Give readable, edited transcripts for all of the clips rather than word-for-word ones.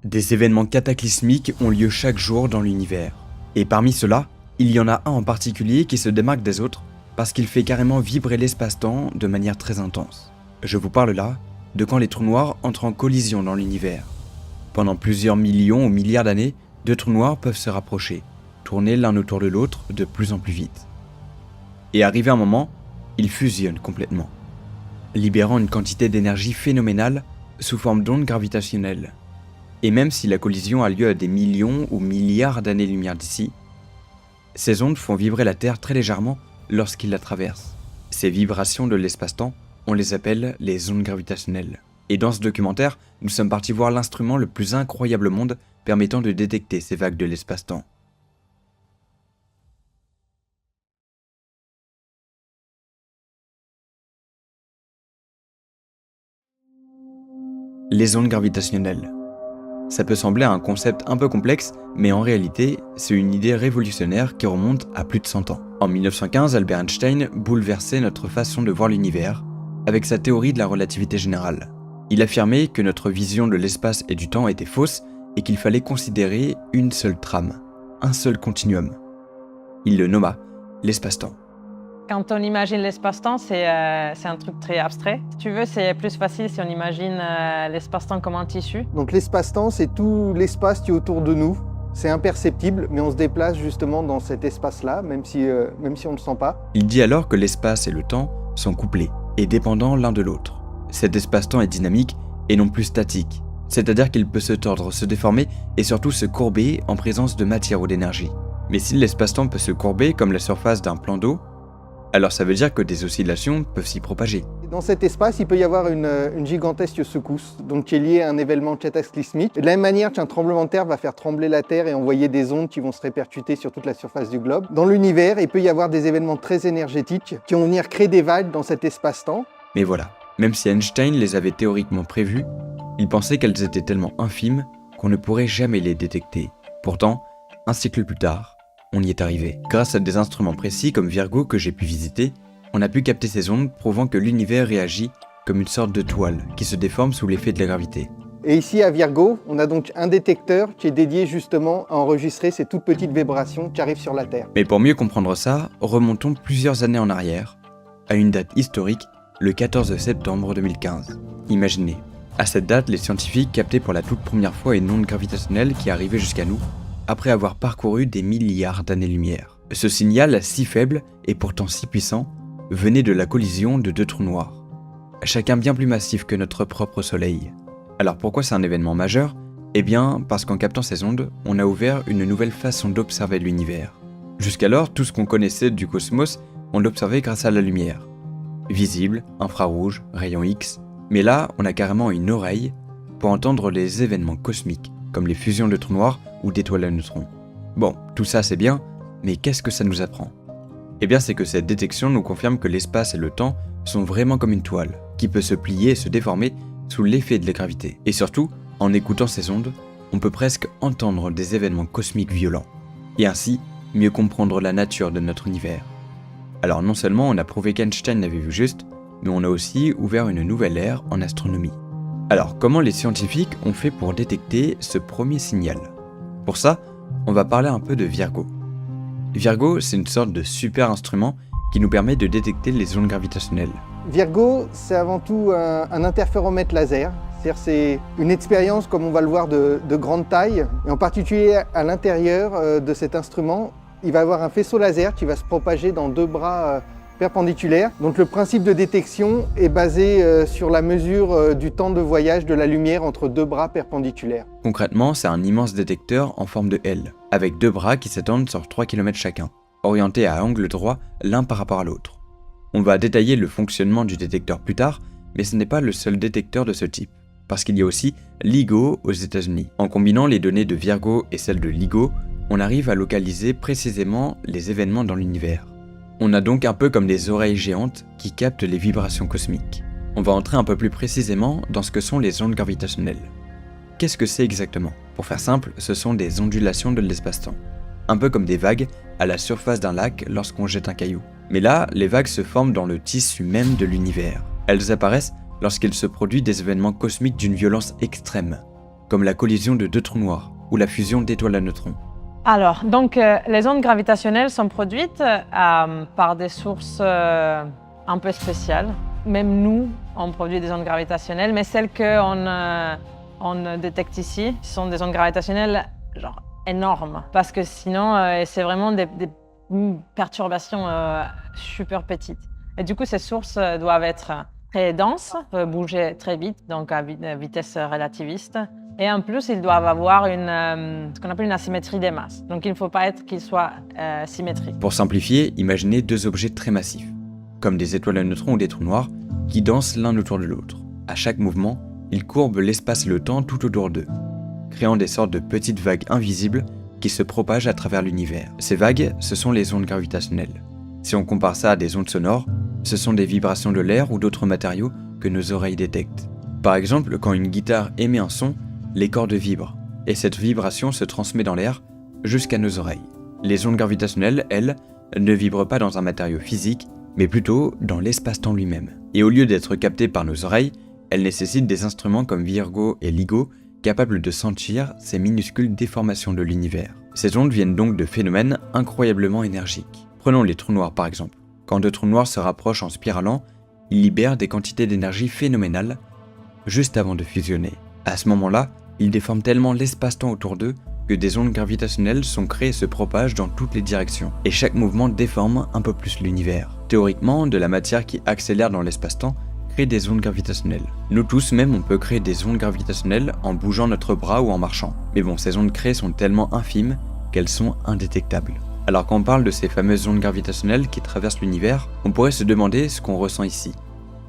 Des événements cataclysmiques ont lieu chaque jour dans l'univers. Et parmi ceux-là, il y en a un en particulier qui se démarque des autres parce qu'il fait carrément vibrer l'espace-temps de manière très intense. Je vous parle là de quand les trous noirs entrent en collision dans l'univers. Pendant plusieurs millions ou milliards d'années, deux trous noirs peuvent se rapprocher, tourner l'un autour de l'autre de plus en plus vite. Et arrivé un moment, ils fusionnent complètement, libérant une quantité d'énergie phénoménale sous forme d'ondes gravitationnelles. Et même si la collision a lieu à des millions ou milliards d'années-lumière d'ici, ces ondes font vibrer la Terre très légèrement lorsqu'ils la traversent. Ces vibrations de l'espace-temps, on les appelle les ondes gravitationnelles. Et dans ce documentaire, nous sommes partis voir l'instrument le plus incroyable au monde permettant de détecter ces vagues de l'espace-temps. Les ondes gravitationnelles. Ça peut sembler un concept un peu complexe, mais en réalité, c'est une idée révolutionnaire qui remonte à plus de 100 ans. En 1915, Albert Einstein bouleversait notre façon de voir l'univers avec sa théorie de la relativité générale. Il affirmait que notre vision de l'espace et du temps était fausse et qu'il fallait considérer une seule trame, un seul continuum. Il le nomma l'espace-temps. Quand on imagine l'espace-temps, c'est un truc très abstrait. Si tu veux, c'est plus facile si on imagine l'espace-temps comme un tissu. Donc l'espace-temps, c'est tout l'espace qui est autour de nous. C'est imperceptible, mais on se déplace justement dans cet espace-là, même si on ne le sent pas. Il dit alors que l'espace et le temps sont couplés et dépendants l'un de l'autre. Cet espace-temps est dynamique et non plus statique, c'est-à-dire qu'il peut se tordre, se déformer et surtout se courber en présence de matière ou d'énergie. Mais si l'espace-temps peut se courber comme la surface d'un plan d'eau, alors ça veut dire que des oscillations peuvent s'y propager. Dans cet espace, il peut y avoir une gigantesque secousse, donc qui est liée à un événement cataclysmique. De la même manière qu'un tremblement de terre va faire trembler la Terre et envoyer des ondes qui vont se répercuter sur toute la surface du globe. Dans l'univers, il peut y avoir des événements très énergétiques qui vont venir créer des vagues dans cet espace-temps. Mais voilà, même si Einstein les avait théoriquement prévues, il pensait qu'elles étaient tellement infimes qu'on ne pourrait jamais les détecter. Pourtant, un siècle plus tard, on y est arrivé. Grâce à des instruments précis comme Virgo que j'ai pu visiter, on a pu capter ces ondes prouvant que l'univers réagit comme une sorte de toile qui se déforme sous l'effet de la gravité. Et ici à Virgo, on a donc un détecteur qui est dédié justement à enregistrer ces toutes petites vibrations qui arrivent sur la Terre. Mais pour mieux comprendre ça, remontons plusieurs années en arrière, à une date historique, le 14 septembre 2015. Imaginez, à cette date, les scientifiques captaient pour la toute première fois une onde gravitationnelle qui arrivait jusqu'à nous, après avoir parcouru des milliards d'années-lumière. Ce signal, si faible et pourtant si puissant, venait de la collision de deux trous noirs, chacun bien plus massif que notre propre Soleil. Alors pourquoi c'est un événement majeur ? Eh bien, parce qu'en captant ces ondes, on a ouvert une nouvelle façon d'observer l'univers. Jusqu'alors, tout ce qu'on connaissait du cosmos, on l'observait grâce à la lumière. Visible, infrarouge, rayons X. Mais là, on a carrément une oreille pour entendre les événements cosmiques, comme les fusions de trous noirs ou d'étoiles à neutrons. Bon, tout ça c'est bien, mais qu'est-ce que ça nous apprend ? Eh bien c'est que cette détection nous confirme que l'espace et le temps sont vraiment comme une toile, qui peut se plier et se déformer sous l'effet de la gravité. Et surtout, en écoutant ces ondes, on peut presque entendre des événements cosmiques violents, et ainsi mieux comprendre la nature de notre univers. Alors non seulement on a prouvé qu'Einstein avait vu juste, mais on a aussi ouvert une nouvelle ère en astronomie. Alors comment les scientifiques ont fait pour détecter ce premier signal ? Pour ça, on va parler un peu de Virgo. Virgo, c'est une sorte de super instrument qui nous permet de détecter les ondes gravitationnelles. Virgo, c'est avant tout un interféromètre laser. C'est-à-dire c'est une expérience, comme on va le voir, de grande taille. Et en particulier à l'intérieur de cet instrument, il va y avoir un faisceau laser qui va se propager dans deux bras perpendiculaires. Donc le principe de détection est basé sur la mesure du temps de voyage de la lumière entre deux bras perpendiculaires. Concrètement, c'est un immense détecteur en forme de L, avec deux bras qui s'étendent sur 3 km chacun, orientés à angle droit l'un par rapport à l'autre. On va détailler le fonctionnement du détecteur plus tard, mais ce n'est pas le seul détecteur de ce type, parce qu'il y a aussi LIGO aux États-Unis. En combinant les données de Virgo et celles de LIGO, on arrive à localiser précisément les événements dans l'univers. On a donc un peu comme des oreilles géantes qui captent les vibrations cosmiques. On va entrer un peu plus précisément dans ce que sont les ondes gravitationnelles. Qu'est-ce que c'est exactement ? Pour faire simple, ce sont des ondulations de l'espace-temps. Un peu comme des vagues à la surface d'un lac lorsqu'on jette un caillou. Mais là, les vagues se forment dans le tissu même de l'univers. Elles apparaissent lorsqu'il se produit des événements cosmiques d'une violence extrême, comme la collision de deux trous noirs ou la fusion d'étoiles à neutrons. Alors, donc, les ondes gravitationnelles sont produites par des sources un peu spéciales. Même nous, on produit des ondes gravitationnelles, mais celles qu'on détecte ici sont des ondes gravitationnelles genre énormes. Parce que sinon, c'est vraiment des perturbations super petites. Et du coup, ces sources doivent être très denses, bouger très vite, donc à vitesse relativiste. Et en plus, ils doivent avoir ce qu'on appelle une asymétrie des masses. Donc il ne faut pas qu'ils soient symétriques. Pour simplifier, imaginez deux objets très massifs, comme des étoiles à neutrons ou des trous noirs, qui dansent l'un autour de l'autre. À chaque mouvement, ils courbent l'espace et le temps tout autour d'eux, créant des sortes de petites vagues invisibles qui se propagent à travers l'univers. Ces vagues, ce sont les ondes gravitationnelles. Si on compare ça à des ondes sonores, ce sont des vibrations de l'air ou d'autres matériaux que nos oreilles détectent. Par exemple, quand une guitare émet un son, les cordes vibrent, et cette vibration se transmet dans l'air jusqu'à nos oreilles. Les ondes gravitationnelles, elles, ne vibrent pas dans un matériau physique, mais plutôt dans l'espace-temps lui-même. Et au lieu d'être captées par nos oreilles, elles nécessitent des instruments comme Virgo et LIGO, capables de sentir ces minuscules déformations de l'univers. Ces ondes viennent donc de phénomènes incroyablement énergiques. Prenons les trous noirs par exemple. Quand deux trous noirs se rapprochent en spiralant, ils libèrent des quantités d'énergie phénoménales juste avant de fusionner. À ce moment-là, ils déforment tellement l'espace-temps autour d'eux que des ondes gravitationnelles sont créées et se propagent dans toutes les directions. Et chaque mouvement déforme un peu plus l'univers. Théoriquement, de la matière qui accélère dans l'espace-temps crée des ondes gravitationnelles. Nous tous même, on peut créer des ondes gravitationnelles en bougeant notre bras ou en marchant. Mais bon, ces ondes créées sont tellement infimes qu'elles sont indétectables. Alors quand on parle de ces fameuses ondes gravitationnelles qui traversent l'univers, on pourrait se demander ce qu'on ressent ici,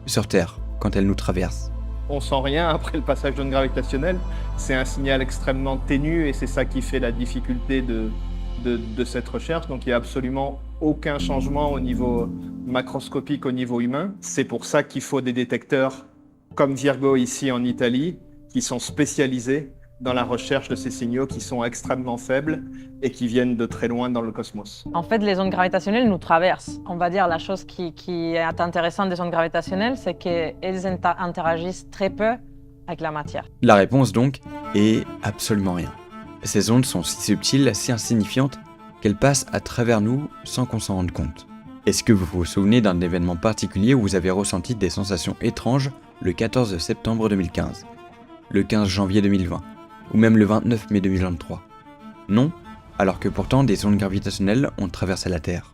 sur Terre, quand elles nous traversent. On sent rien après le passage d'ondes gravitationnelles. C'est un signal extrêmement ténu et c'est ça qui fait la difficulté de cette recherche. Donc il n'y a absolument aucun changement au niveau macroscopique, au niveau humain. C'est pour ça qu'il faut des détecteurs comme Virgo ici en Italie, qui sont spécialisés dans la recherche de ces signaux qui sont extrêmement faibles et qui viennent de très loin dans le cosmos. En fait, les ondes gravitationnelles nous traversent. On va dire la chose qui est intéressante des ondes gravitationnelles, c'est qu'elles interagissent très peu avec la matière. La réponse donc est absolument rien. Ces ondes sont si subtiles, si insignifiantes, qu'elles passent à travers nous sans qu'on s'en rende compte. Est-ce que vous vous souvenez d'un événement particulier où vous avez ressenti des sensations étranges le 14 septembre 2015, le 15 janvier 2020 ou même le 29 mai 2023 ? Non, alors que pourtant des ondes gravitationnelles ont traversé la Terre.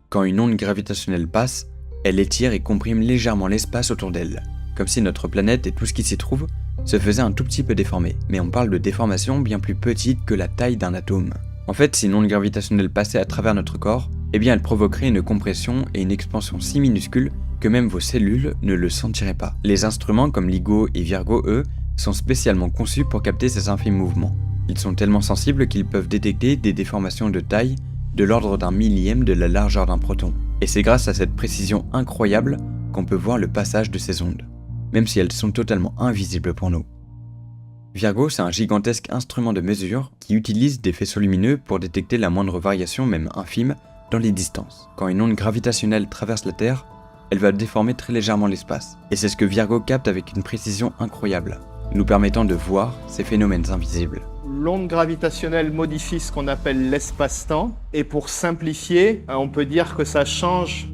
Quand une onde gravitationnelle passe, elle étire et comprime légèrement l'espace autour d'elle, comme si notre planète et tout ce qui s'y trouve se faisaient un tout petit peu déformer. Mais on parle de déformations bien plus petites que la taille d'un atome. En fait, si une onde gravitationnelle passait à travers notre corps, eh bien elle provoquerait une compression et une expansion si minuscules que même vos cellules ne le sentiraient pas. Les instruments comme LIGO et Virgo, eux, sont spécialement conçus pour capter ces infimes mouvements. Ils sont tellement sensibles qu'ils peuvent détecter des déformations de taille de l'ordre d'un millième de la largeur d'un proton. Et c'est grâce à cette précision incroyable qu'on peut voir le passage de ces ondes, même si elles sont totalement invisibles pour nous. Virgo, c'est un gigantesque instrument de mesure qui utilise des faisceaux lumineux pour détecter la moindre variation, même infime, dans les distances. Quand une onde gravitationnelle traverse la Terre, elle va déformer très légèrement l'espace. Et c'est ce que Virgo capte avec une précision incroyable, nous permettant de voir ces phénomènes invisibles. L'onde gravitationnelle modifie ce qu'on appelle l'espace-temps. Et pour simplifier, on peut dire que ça change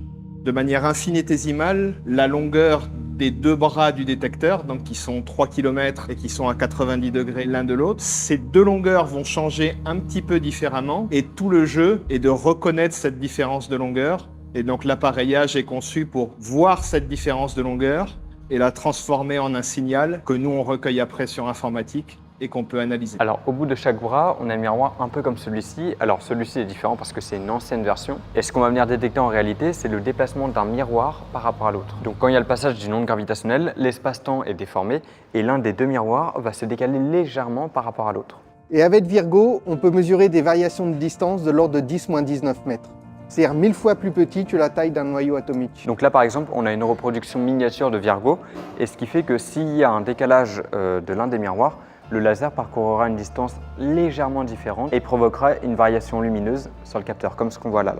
de manière infinitésimale la longueur des deux bras du détecteur, donc qui sont 3 km et qui sont à 90 degrés l'un de l'autre. Ces deux longueurs vont changer un petit peu différemment et tout le jeu est de reconnaître cette différence de longueur. Et donc l'appareillage est conçu pour voir cette différence de longueur et la transformer en un signal que nous on recueille après sur informatique et qu'on peut analyser. Alors au bout de chaque bras, on a un miroir un peu comme celui-ci. Alors celui-ci est différent parce que c'est une ancienne version. Et ce qu'on va venir détecter en réalité, c'est le déplacement d'un miroir par rapport à l'autre. Donc quand il y a le passage d'une onde gravitationnelle, l'espace-temps est déformé et l'un des deux miroirs va se décaler légèrement par rapport à l'autre. Et avec Virgo, on peut mesurer des variations de distance de l'ordre de 10-19 mètres. C'est-à-dire 1000 fois plus petit que la taille d'un noyau atomique. Donc là par exemple, on a une reproduction miniature de Virgo et ce qui fait que s'il y a un décalage de l'un des miroirs, le laser parcourra une distance légèrement différente et provoquera une variation lumineuse sur le capteur, comme ce qu'on voit là.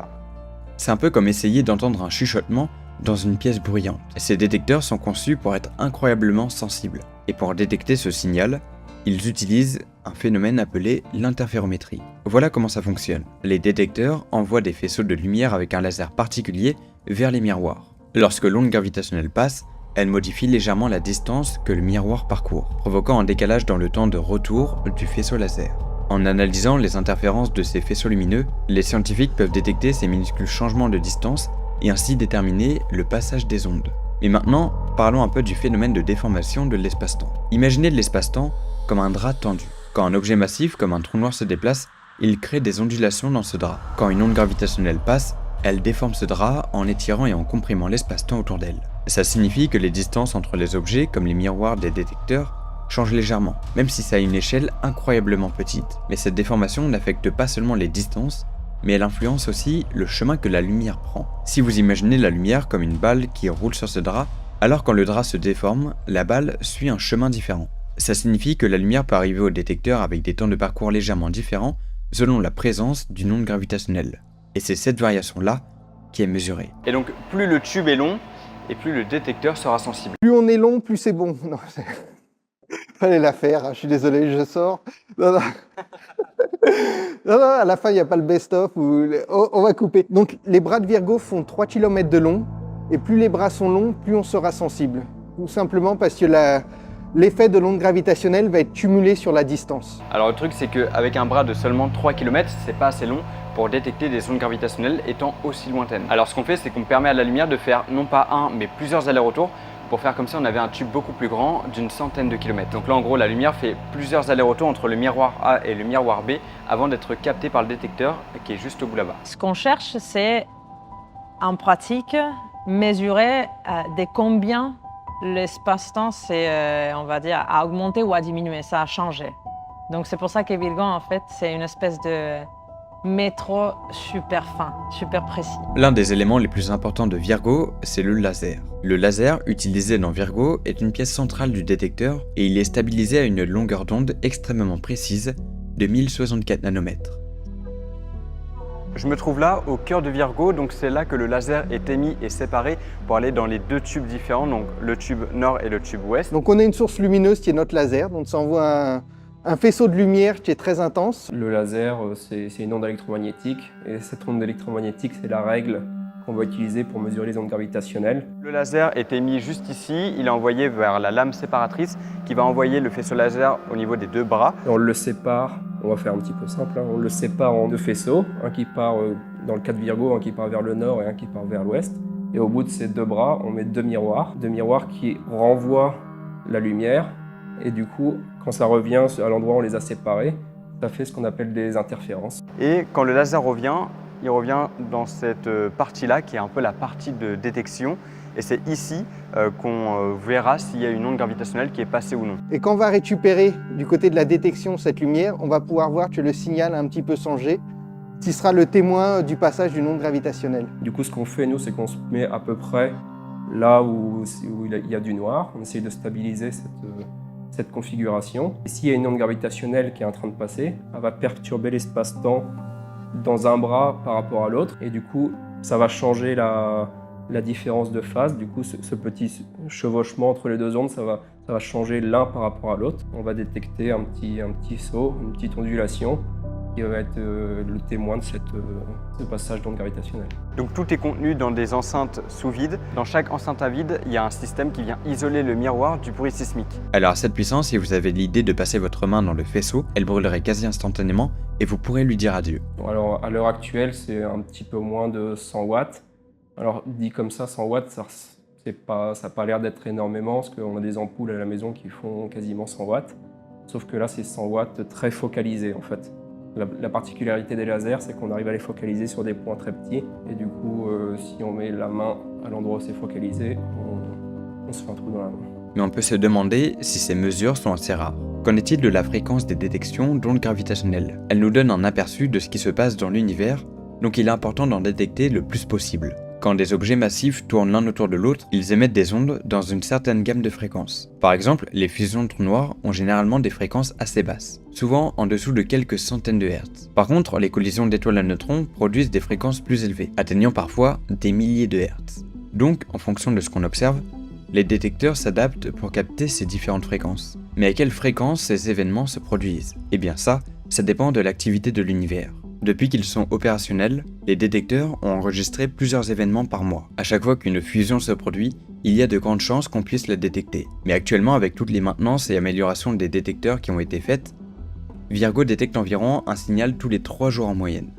C'est un peu comme essayer d'entendre un chuchotement dans une pièce bruyante. Ces détecteurs sont conçus pour être incroyablement sensibles. Et pour détecter ce signal, Ils utilisent un phénomène appelé l'interférométrie. Voilà comment ça fonctionne. Les détecteurs envoient des faisceaux de lumière avec un laser particulier vers les miroirs. Lorsque l'onde gravitationnelle passe, elle modifie légèrement la distance que le miroir parcourt, provoquant un décalage dans le temps de retour du faisceau laser. En analysant les interférences de ces faisceaux lumineux, les scientifiques peuvent détecter ces minuscules changements de distance et ainsi déterminer le passage des ondes. Mais maintenant, parlons un peu du phénomène de déformation de l'espace-temps. Imaginez l'espace-temps comme un drap tendu. Quand un objet massif comme un trou noir se déplace, il crée des ondulations dans ce drap. Quand une onde gravitationnelle passe, elle déforme ce drap en étirant et en comprimant l'espace-temps autour d'elle. Ça signifie que les distances entre les objets, comme les miroirs des détecteurs, changent légèrement, même si ça a une échelle incroyablement petite. Mais cette déformation n'affecte pas seulement les distances, mais elle influence aussi le chemin que la lumière prend. Si vous imaginez la lumière comme une balle qui roule sur ce drap, alors quand le drap se déforme, la balle suit un chemin différent. Ça signifie que la lumière peut arriver au détecteur avec des temps de parcours légèrement différents selon la présence d'une onde gravitationnelle. Et c'est cette variation-là qui est mesurée. Et donc, plus le tube est long, et plus le détecteur sera sensible. Plus on est long, plus c'est bon. Non, fallait la faire, hein, je suis désolé, je sors. Non, à la fin, il n'y a pas le best-of. On va couper. Donc, les bras de Virgo font 3 km de long, et plus les bras sont longs, plus on sera sensible. Tout simplement parce que l'effet de l'onde gravitationnelle va être cumulé sur la distance. Alors le truc, c'est qu'avec un bras de seulement 3 km, c'est pas assez long pour détecter des ondes gravitationnelles étant aussi lointaines. Alors ce qu'on fait, c'est qu'on permet à la lumière de faire non pas un, mais plusieurs allers-retours pour faire comme si on avait un tube beaucoup plus grand d'une centaine de kilomètres. Donc là, en gros, la lumière fait plusieurs allers-retours entre le miroir A et le miroir B avant d'être captée par le détecteur qui est juste au bout là-bas. Ce qu'on cherche, c'est en pratique mesurer de combien l'espace-temps, on va dire, a augmenté ou a diminué, ça a changé. Donc c'est pour ça que Virgo, en fait, c'est une espèce de métro super fin, super précis. L'un des éléments les plus importants de Virgo, c'est le laser. Le laser utilisé dans Virgo est une pièce centrale du détecteur et il est stabilisé à une longueur d'onde extrêmement précise de 1064 nanomètres. Je me trouve là, au cœur de Virgo, donc c'est là que le laser est émis et séparé pour aller dans les deux tubes différents, donc le tube nord et le tube ouest. Donc on a une source lumineuse qui est notre laser, donc ça envoie un faisceau de lumière qui est très intense. Le laser, c'est une onde électromagnétique, et cette onde électromagnétique, c'est la règle qu'on va utiliser pour mesurer les ondes gravitationnelles. Le laser est émis juste ici, il est envoyé vers la lame séparatrice qui va envoyer le faisceau laser au niveau des deux bras. Et on le sépare, on va faire un petit peu simple, hein, on le sépare en deux faisceaux, un qui part dans le cas de Virgo, un qui part vers le nord et un qui part vers l'ouest. Et au bout de ces deux bras, on met deux miroirs qui renvoient la lumière. Et du coup, quand ça revient à l'endroit où on les a séparés, ça fait ce qu'on appelle des interférences. Et quand le laser revient, il revient dans cette partie-là qui est un peu la partie de détection. Et c'est ici qu'on verra s'il y a une onde gravitationnelle qui est passée ou non. Et quand on va récupérer du côté de la détection cette lumière, on va pouvoir voir que le signal a un petit peu changé, qui sera le témoin du passage d'une onde gravitationnelle. Du coup, ce qu'on fait, nous, c'est qu'on se met à peu près là où il y a du noir. On essaye de stabiliser cette configuration. Et s'il y a une onde gravitationnelle qui est en train de passer, elle va perturber l'espace-temps dans un bras par rapport à l'autre. Et du coup, ça va changer la différence de phase. Du coup, ce petit chevauchement entre les deux ondes, ça va changer l'un par rapport à l'autre. On va détecter un petit saut, une petite ondulation qui va être le témoin de ce passage d'onde gravitationnelle. Donc tout est contenu dans des enceintes sous vide. Dans chaque enceinte à vide, il y a un système qui vient isoler le miroir du bruit sismique. Alors à cette puissance, si vous avez l'idée de passer votre main dans le faisceau, elle brûlerait quasi instantanément et vous pourrez lui dire adieu. Alors à l'heure actuelle, c'est un petit peu moins de 100 watts. Alors dit comme ça, 100 watts, ça n'a pas l'air d'être énormément parce qu'on a des ampoules à la maison qui font quasiment 100 watts. Sauf que là, c'est 100 watts très focalisés en fait. La particularité des lasers, c'est qu'on arrive à les focaliser sur des points très petits. Et du coup, si on met la main à l'endroit où c'est focalisé, on se fait un trou dans la main. Mais on peut se demander si ces mesures sont assez rares. Qu'en est-il de la fréquence des détections d'ondes gravitationnelles? Elle nous donne un aperçu de ce qui se passe dans l'univers, donc il est important d'en détecter le plus possible. Quand des objets massifs tournent l'un autour de l'autre, ils émettent des ondes dans une certaine gamme de fréquences. Par exemple, les fusions de trous noirs ont généralement des fréquences assez basses, souvent en dessous de quelques centaines de hertz. Par contre, les collisions d'étoiles à neutrons produisent des fréquences plus élevées, atteignant parfois des milliers de hertz. Donc, en fonction de ce qu'on observe, Les détecteurs s'adaptent pour capter ces différentes fréquences. Mais à quelle fréquence ces événements se produisent? Eh bien ça dépend de l'activité de l'univers. Depuis qu'ils sont opérationnels, les détecteurs ont enregistré plusieurs événements par mois. À chaque fois qu'une fusion se produit, il y a de grandes chances qu'on puisse la détecter. Mais actuellement, avec toutes les maintenances et améliorations des détecteurs qui ont été faites, Virgo détecte environ un signal tous les 3 jours en moyenne.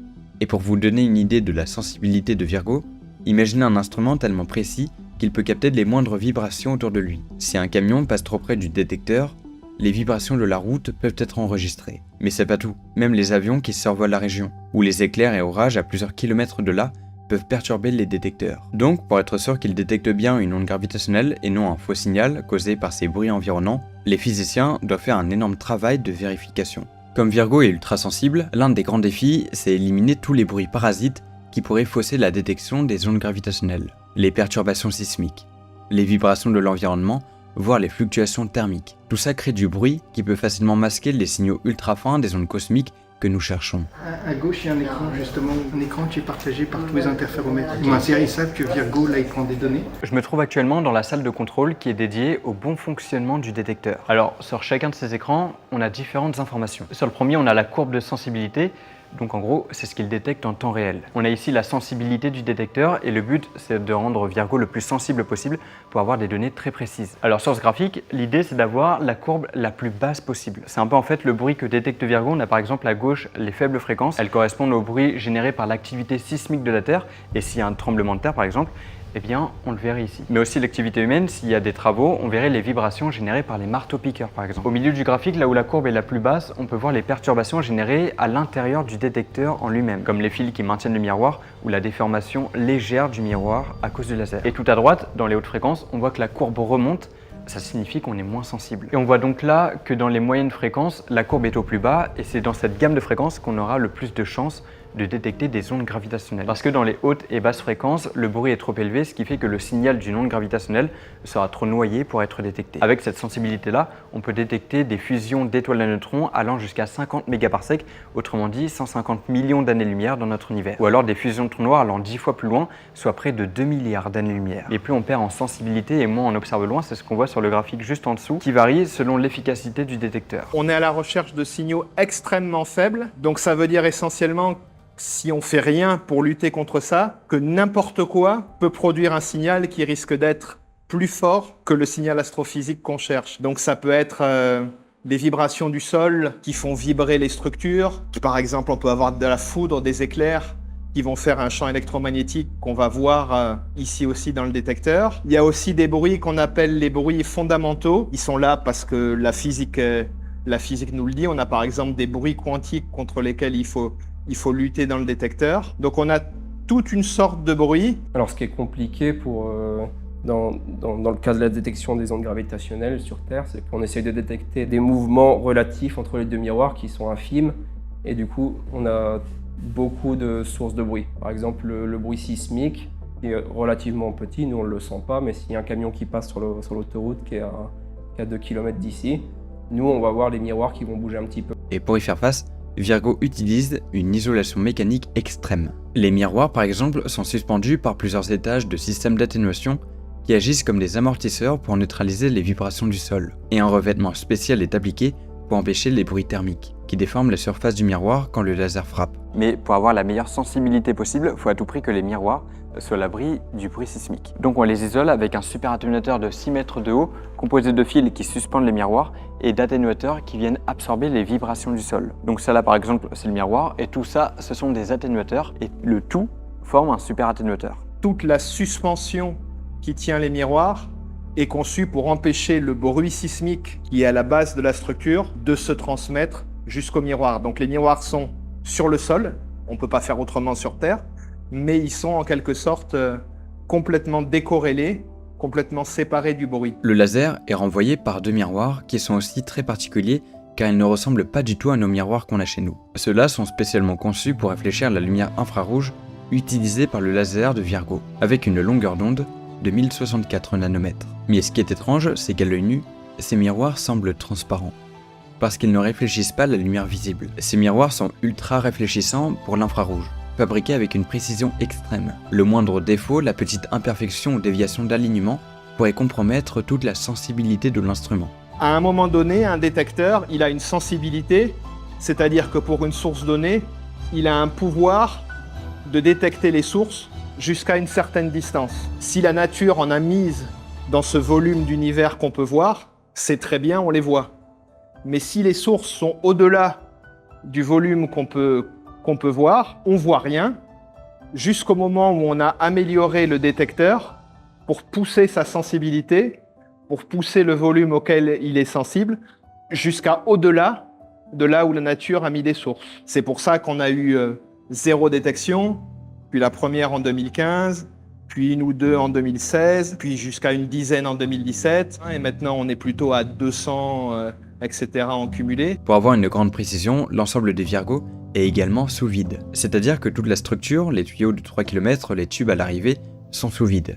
Et pour vous donner une idée de la sensibilité de Virgo, imaginez un instrument tellement précis qu'il peut capter les moindres vibrations autour de lui. Si un camion passe trop près du détecteur, les vibrations de la route peuvent être enregistrées. Mais c'est pas tout, même les avions qui survolent la région, ou les éclairs et orages à plusieurs kilomètres de là, peuvent perturber les détecteurs. Donc, pour être sûr qu'ils détectent bien une onde gravitationnelle et non un faux signal causé par ces bruits environnants, les physiciens doivent faire un énorme travail de vérification. Comme Virgo est ultra sensible, l'un des grands défis, c'est éliminer tous les bruits parasites qui pourraient fausser la détection des ondes gravitationnelles, les perturbations sismiques, les vibrations de l'environnement, voire les fluctuations thermiques. Tout ça crée du bruit qui peut facilement masquer les signaux ultra fins des ondes cosmiques que nous cherchons. À gauche, il y a un écran, justement, un écran qui est partagé par tous les interféromètres. Ils savent que Virgo, là, il prend des données. Je me trouve actuellement dans la salle de contrôle qui est dédiée au bon fonctionnement du détecteur. Alors, sur chacun de ces écrans, on a différentes informations. Sur le premier, on a la courbe de sensibilité. Donc en gros, c'est ce qu'il détecte en temps réel. On a ici la sensibilité du détecteur et le but, c'est de rendre Virgo le plus sensible possible pour avoir des données très précises. Alors sur ce graphique, l'idée, c'est d'avoir la courbe la plus basse possible. C'est un peu en fait le bruit que détecte Virgo. On a par exemple à gauche les faibles fréquences. Elles correspondent au bruit généré par l'activité sismique de la Terre. Et s'il y a un tremblement de terre par exemple, eh bien, on le verrait ici. Mais aussi l'activité humaine, s'il y a des travaux, on verrait les vibrations générées par les marteaux-piqueurs, par exemple. Au milieu du graphique, là où la courbe est la plus basse, on peut voir les perturbations générées à l'intérieur du détecteur en lui-même, comme les fils qui maintiennent le miroir ou la déformation légère du miroir à cause du laser. Et tout à droite, dans les hautes fréquences, on voit que la courbe remonte. Ça signifie qu'on est moins sensible. Et on voit donc là que dans les moyennes fréquences, la courbe est au plus bas et c'est dans cette gamme de fréquences qu'on aura le plus de chances de détecter des ondes gravitationnelles. Parce que dans les hautes et basses fréquences, le bruit est trop élevé, ce qui fait que le signal d'une onde gravitationnelle sera trop noyé pour être détecté. Avec cette sensibilité-là, on peut détecter des fusions d'étoiles à neutrons allant jusqu'à 50 mégaparsec, autrement dit 150 millions d'années-lumière dans notre univers. Ou alors des fusions de trous noirs allant 10 fois plus loin, soit près de 2 milliards d'années-lumière. Et plus on perd en sensibilité et moins on observe loin, c'est ce qu'on voit sur le graphique juste en dessous, qui varie selon l'efficacité du détecteur. On est à la recherche de signaux extrêmement faibles, donc ça veut dire essentiellement, si on fait rien pour lutter contre ça, que n'importe quoi peut produire un signal qui risque d'être plus fort que le signal astrophysique qu'on cherche. Donc ça peut être des vibrations du sol qui font vibrer les structures. Par exemple, on peut avoir de la foudre, des éclairs qui vont faire un champ électromagnétique qu'on va voir ici aussi dans le détecteur. Il y a aussi des bruits qu'on appelle les bruits fondamentaux. Ils sont là parce que la physique nous le dit. On a par exemple des bruits quantiques contre lesquels il faut lutter dans le détecteur. Donc on a toute une sorte de bruit. Alors ce qui est compliqué dans le cas de la détection des ondes gravitationnelles sur Terre, c'est qu'on essaye de détecter des mouvements relatifs entre les deux miroirs qui sont infimes. Et du coup, on a beaucoup de sources de bruit. Par exemple, le bruit sismique qui est relativement petit, nous on ne le sent pas, mais s'il y a un camion qui passe sur l'autoroute qui est à 2 km d'ici, nous on va voir les miroirs qui vont bouger un petit peu. Et pour y faire face, Virgo utilise une isolation mécanique extrême. Les miroirs, par exemple, sont suspendus par plusieurs étages de systèmes d'atténuation qui agissent comme des amortisseurs pour neutraliser les vibrations du sol. Et un revêtement spécial est appliqué pour empêcher les bruits thermiques, qui déforment la surface du miroir quand le laser frappe. Mais pour avoir la meilleure sensibilité possible, il faut à tout prix que les miroirs soient à l'abri du bruit sismique. Donc on les isole avec un super atténuateur de 6 mètres de haut, composé de fils qui suspendent les miroirs et d'atténuateurs qui viennent absorber les vibrations du sol. Donc ça là par exemple, c'est le miroir, et tout ça, ce sont des atténuateurs, et le tout forme un super atténuateur. Toute la suspension qui tient les miroirs est conçue pour empêcher le bruit sismique qui est à la base de la structure de se transmettre jusqu'au miroir. Donc les miroirs sont sur le sol, on ne peut pas faire autrement sur Terre, mais ils sont en quelque sorte complètement décorrélés, complètement séparés du bruit. Le laser est renvoyé par 2 miroirs qui sont aussi très particuliers car ils ne ressemblent pas du tout à nos miroirs qu'on a chez nous. Ceux-là sont spécialement conçus pour réfléchir la lumière infrarouge utilisée par le laser de Virgo, avec une longueur d'onde de 1064 nanomètres. Mais ce qui est étrange, c'est qu'à l'œil nu, ces miroirs semblent transparents, parce qu'ils ne réfléchissent pas la lumière visible. Ces miroirs sont ultra réfléchissants pour l'infrarouge, fabriqués avec une précision extrême. Le moindre défaut, la petite imperfection ou déviation d'alignement pourrait compromettre toute la sensibilité de l'instrument. À un moment donné, un détecteur, il a une sensibilité, c'est-à-dire que pour une source donnée, il a un pouvoir de détecter les sources jusqu'à une certaine distance. Si la nature en a mise dans ce volume d'univers qu'on peut voir, c'est très bien, on les voit. Mais si les sources sont au-delà du volume qu'on peut voir, on voit rien, jusqu'au moment où on a amélioré le détecteur pour pousser sa sensibilité, pour pousser le volume auquel il est sensible, jusqu'à au-delà de là où la nature a mis des sources. C'est pour ça qu'on a eu 0 détection, puis la première en 2015, puis 1 ou 2 en 2016, puis jusqu'à une dizaine en 2017, et maintenant on est plutôt à 200, etc. en cumulé. Pour avoir une grande précision, l'ensemble des Virgo est également sous vide. C'est-à-dire que toute la structure, les tuyaux de 3 km, les tubes à l'arrivée, sont sous vide.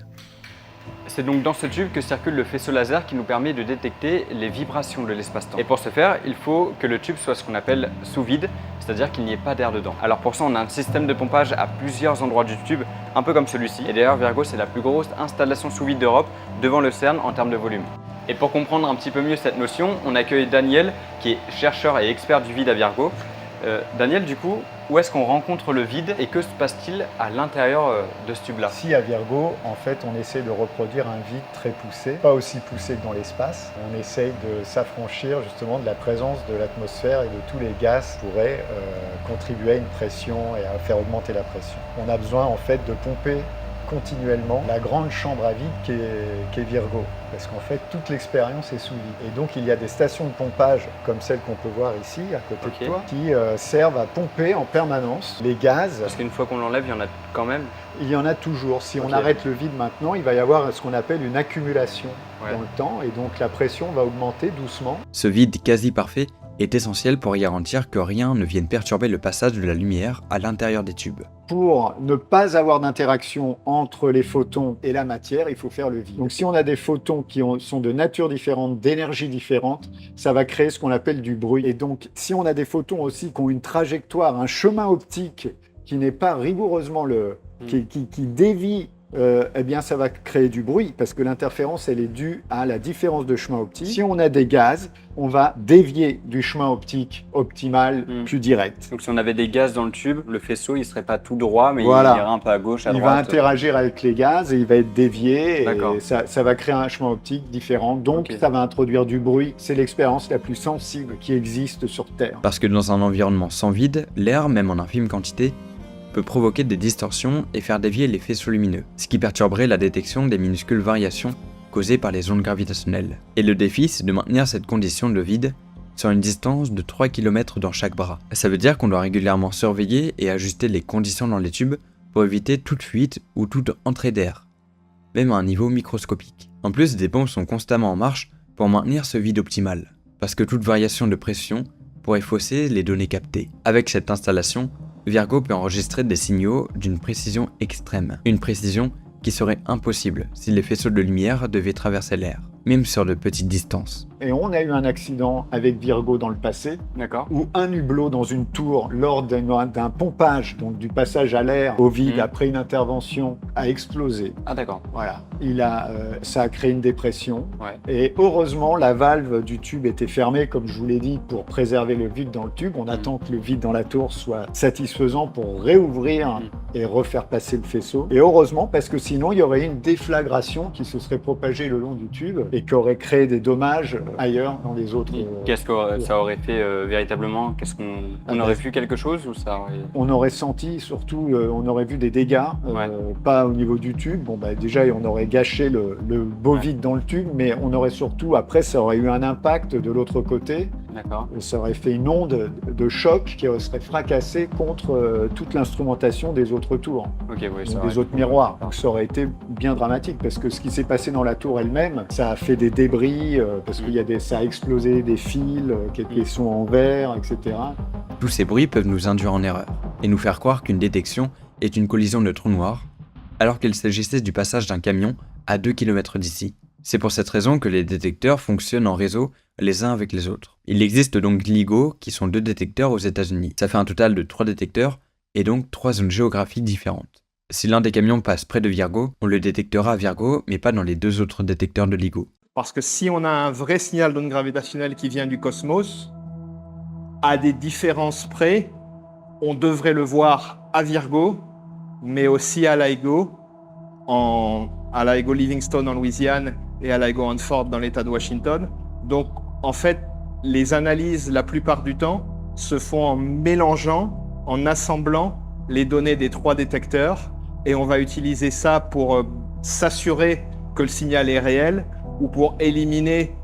C'est donc dans ce tube que circule le faisceau laser qui nous permet de détecter les vibrations de l'espace-temps. Et pour ce faire, il faut que le tube soit ce qu'on appelle sous vide, c'est-à-dire qu'il n'y ait pas d'air dedans. Alors pour ça, on a un système de pompage à plusieurs endroits du tube, un peu comme celui-ci. Et d'ailleurs, Virgo, c'est la plus grosse installation sous vide d'Europe, devant le CERN en termes de volume. Et pour comprendre un petit peu mieux cette notion, on accueille Daniel, qui est chercheur et expert du vide à Virgo. Daniel, du coup, où est-ce qu'on rencontre le vide et que se passe-t-il à l'intérieur de ce tube-là? Ici à Virgo, en fait, on essaie de reproduire un vide très poussé, pas aussi poussé que dans l'espace. On essaye de s'affranchir justement de la présence de l'atmosphère et de tous les gaz qui pourraient contribuer à une pression et à faire augmenter la pression. On a besoin en fait de pomper continuellement la grande chambre à vide qu'est Virgo, parce qu'en fait toute l'expérience est sous vide. Et donc il y a des stations de pompage comme celle qu'on peut voir ici à côté de toi qui servent à pomper en permanence les gaz. Parce qu'une fois qu'on l'enlève, il y en a quand même. Il y en a toujours. Si on arrête le vide maintenant, il va y avoir ce qu'on appelle une accumulation dans le temps, et donc la pression va augmenter doucement. Ce vide quasi parfait est essentiel pour garantir que rien ne vienne perturber le passage de la lumière à l'intérieur des tubes. Pour ne pas avoir d'interaction entre les photons et la matière, il faut faire le vide. Donc si on a des photons qui sont de nature différente, d'énergie différente, ça va créer ce qu'on appelle du bruit. Et donc si on a des photons aussi qui ont une trajectoire, un chemin optique qui n'est pas rigoureusement qui dévie, eh bien ça va créer du bruit, parce que l'interférence elle est due à la différence de chemin optique. Si on a des gaz, on va dévier du chemin optique optimal plus direct. Donc si on avait des gaz dans le tube, le faisceau il serait pas tout droit, mais il irait un peu à gauche, à droite. Il va interagir avec les gaz et il va être dévié, et ça va créer un chemin optique différent, donc ça va introduire du bruit. C'est l'expérience la plus sensible qui existe sur Terre. Parce que dans un environnement sans vide, l'air, même en infime quantité, peut provoquer des distorsions et faire dévier les faisceaux lumineux, ce qui perturberait la détection des minuscules variations causées par les ondes gravitationnelles. Et le défi, c'est de maintenir cette condition de vide sur une distance de 3 km dans chaque bras. Ça veut dire qu'on doit régulièrement surveiller et ajuster les conditions dans les tubes pour éviter toute fuite ou toute entrée d'air, même à un niveau microscopique. En plus, des pompes sont constamment en marche pour maintenir ce vide optimal, parce que toute variation de pression pourrait fausser les données captées. Avec cette installation, Virgo peut enregistrer des signaux d'une précision extrême, une précision qui serait impossible si les faisceaux de lumière devaient traverser l'air, même sur de petites distances. Et on a eu un accident avec Virgo dans le passé, où un hublot dans une tour, lors d'un pompage, donc du passage à l'air au vide après une intervention, a explosé. Ah d'accord. Voilà. Ça a créé une dépression. Et heureusement, la valve du tube était fermée, comme je vous l'ai dit, pour préserver le vide dans le tube. On attend que le vide dans la tour soit satisfaisant pour réouvrir et refaire passer le faisceau. Et heureusement, parce que sinon, il y aurait une déflagration qui se serait propagée le long du tube et qui aurait créé des dommages ailleurs dans les autres. Qu'est-ce que ça aurait fait véritablement? Qu'est-ce qu'on aurait vu quelque chose ou ça aurait... On aurait senti surtout, on aurait vu des dégâts, pas au niveau du tube. Bon, déjà, on aurait gâché le beau vide dans le tube, mais on aurait surtout, après, ça aurait eu un impact de l'autre côté. D'accord. Ça aurait fait une onde de choc qui serait fracassée contre toute l'instrumentation des autres tours, des autres miroirs. Donc ça aurait été bien dramatique, parce que ce qui s'est passé dans la tour elle-même, ça a fait des débris, parce qu'il y a ça a explosé des fils qui sont en verre, etc. Tous ces bruits peuvent nous induire en erreur et nous faire croire qu'une détection est une collision de trous noirs, alors qu'il s'agissait du passage d'un camion à 2 km d'ici. C'est pour cette raison que les détecteurs fonctionnent en réseau les uns avec les autres. Il existe donc LIGO, qui sont 2 détecteurs aux États-Unis. Ça fait un total de 3 détecteurs et donc 3 zones géographiques différentes. Si l'un des camions passe près de Virgo, on le détectera à Virgo, mais pas dans les 2 autres détecteurs de LIGO. Parce que si on a un vrai signal d'onde gravitationnelle qui vient du cosmos, à des différences près, on devrait le voir à Virgo, mais aussi à LIGO, à LIGO Livingstone en Louisiane et à LIGO Hanford dans l'État de Washington. Donc, en fait, les analyses, la plupart du temps, se font en mélangeant, en assemblant les données des 3 détecteurs, et on va utiliser ça pour s'assurer que le signal est réel ou pour éliminer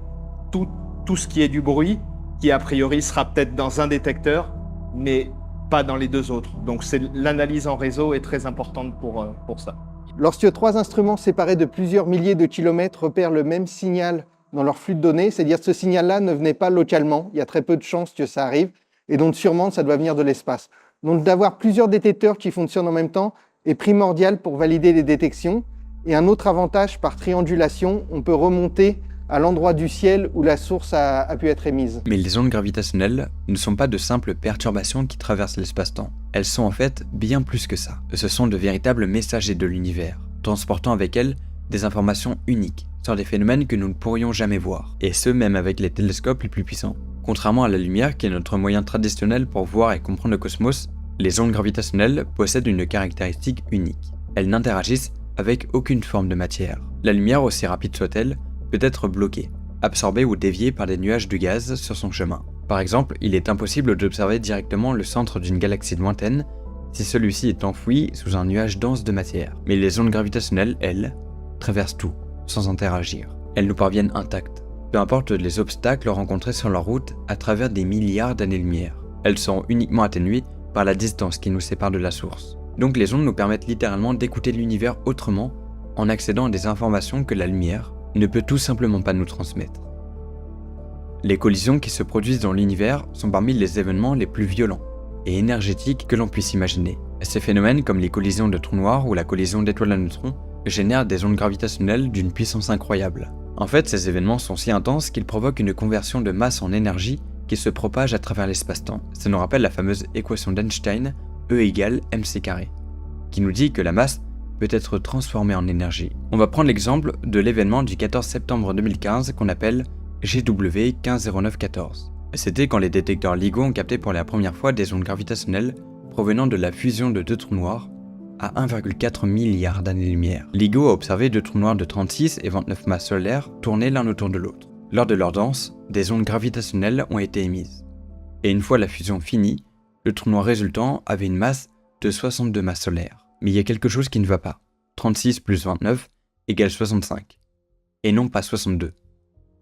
tout ce qui est du bruit, qui a priori sera peut-être dans un détecteur, mais pas dans les 2 autres. Donc l'analyse en réseau est très importante pour ça. Lorsque 3 instruments séparés de plusieurs milliers de kilomètres repèrent le même signal dans leur flux de données, c'est-à-dire que ce signal-là ne venait pas localement, il y a très peu de chances que ça arrive, et donc sûrement ça doit venir de l'espace. Donc d'avoir plusieurs détecteurs qui fonctionnent en même temps est primordial pour valider les détections. Et un autre avantage, par triangulation, on peut remonter à l'endroit du ciel où la source a pu être émise. Mais les ondes gravitationnelles ne sont pas de simples perturbations qui traversent l'espace-temps. Elles sont en fait bien plus que ça. Ce sont de véritables messagers de l'univers, transportant avec elles des informations uniques sur des phénomènes que nous ne pourrions jamais voir, et ce même avec les télescopes les plus puissants. Contrairement à la lumière, qui est notre moyen traditionnel pour voir et comprendre le cosmos, les ondes gravitationnelles possèdent une caractéristique unique. Elles n'interagissent avec aucune forme de matière. La lumière, aussi rapide soit-elle, peut être bloquée, absorbée ou déviée par des nuages de gaz sur son chemin. Par exemple, il est impossible d'observer directement le centre d'une galaxie lointaine si celui-ci est enfoui sous un nuage dense de matière. Mais les ondes gravitationnelles, elles, traversent tout, sans interagir. Elles nous parviennent intactes, peu importe les obstacles rencontrés sur leur route à travers des milliards d'années-lumière. Elles sont uniquement atténuées par la distance qui nous sépare de la source. Donc les ondes nous permettent littéralement d'écouter l'univers autrement en accédant à des informations que la lumière ne peut tout simplement pas nous transmettre. Les collisions qui se produisent dans l'univers sont parmi les événements les plus violents et énergétiques que l'on puisse imaginer. Ces phénomènes, comme les collisions de trous noirs ou la collision d'étoiles à neutrons, génèrent des ondes gravitationnelles d'une puissance incroyable. En fait, ces événements sont si intenses qu'ils provoquent une conversion de masse en énergie qui se propage à travers l'espace-temps. Ça nous rappelle la fameuse équation d'Einstein, E égale mc², qui nous dit que la masse peut être transformée en énergie. On va prendre l'exemple de l'événement du 14 septembre 2015 qu'on appelle GW 150914. C'était quand les détecteurs LIGO ont capté pour la première fois des ondes gravitationnelles provenant de la fusion de 2 trous noirs à 1,4 milliard d'années-lumière. LIGO a observé 2 trous noirs de 36 et 29 masses solaires tourner l'un autour de l'autre. Lors de leur danse, des ondes gravitationnelles ont été émises. Et une fois la fusion finie, le trou noir résultant avait une masse de 62 masses solaires. Mais il y a quelque chose qui ne va pas. 36 plus 29 égale 65. Et non pas 62.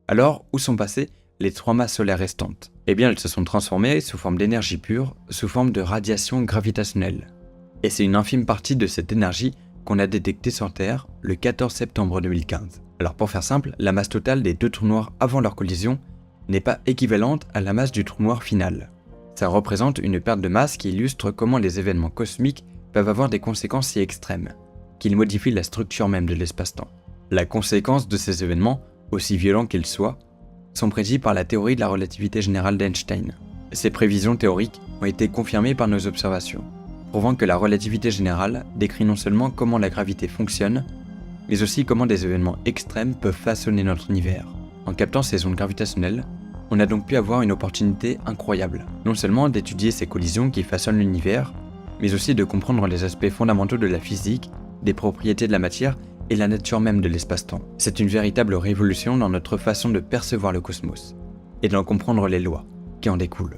Alors, où sont passées les 3 masses solaires restantes? Eh bien, elles se sont transformées sous forme d'énergie pure, sous forme de radiation gravitationnelle. Et c'est une infime partie de cette énergie qu'on a détectée sur Terre le 14 septembre 2015. Alors pour faire simple, la masse totale des 2 trous noirs avant leur collision n'est pas équivalente à la masse du trou noir final. Ça représente une perte de masse qui illustre comment les événements cosmiques peuvent avoir des conséquences si extrêmes, qu'ils modifient la structure même de l'espace-temps. La conséquence de ces événements, aussi violents qu'ils soient, sont prédits par la théorie de la relativité générale d'Einstein. Ces prévisions théoriques ont été confirmées par nos observations, prouvant que la relativité générale décrit non seulement comment la gravité fonctionne, mais aussi comment des événements extrêmes peuvent façonner notre univers. En captant ces ondes gravitationnelles, on a donc pu avoir une opportunité incroyable, non seulement d'étudier ces collisions qui façonnent l'univers, mais aussi de comprendre les aspects fondamentaux de la physique, des propriétés de la matière et la nature même de l'espace-temps. C'est une véritable révolution dans notre façon de percevoir le cosmos, et d'en comprendre les lois qui en découlent.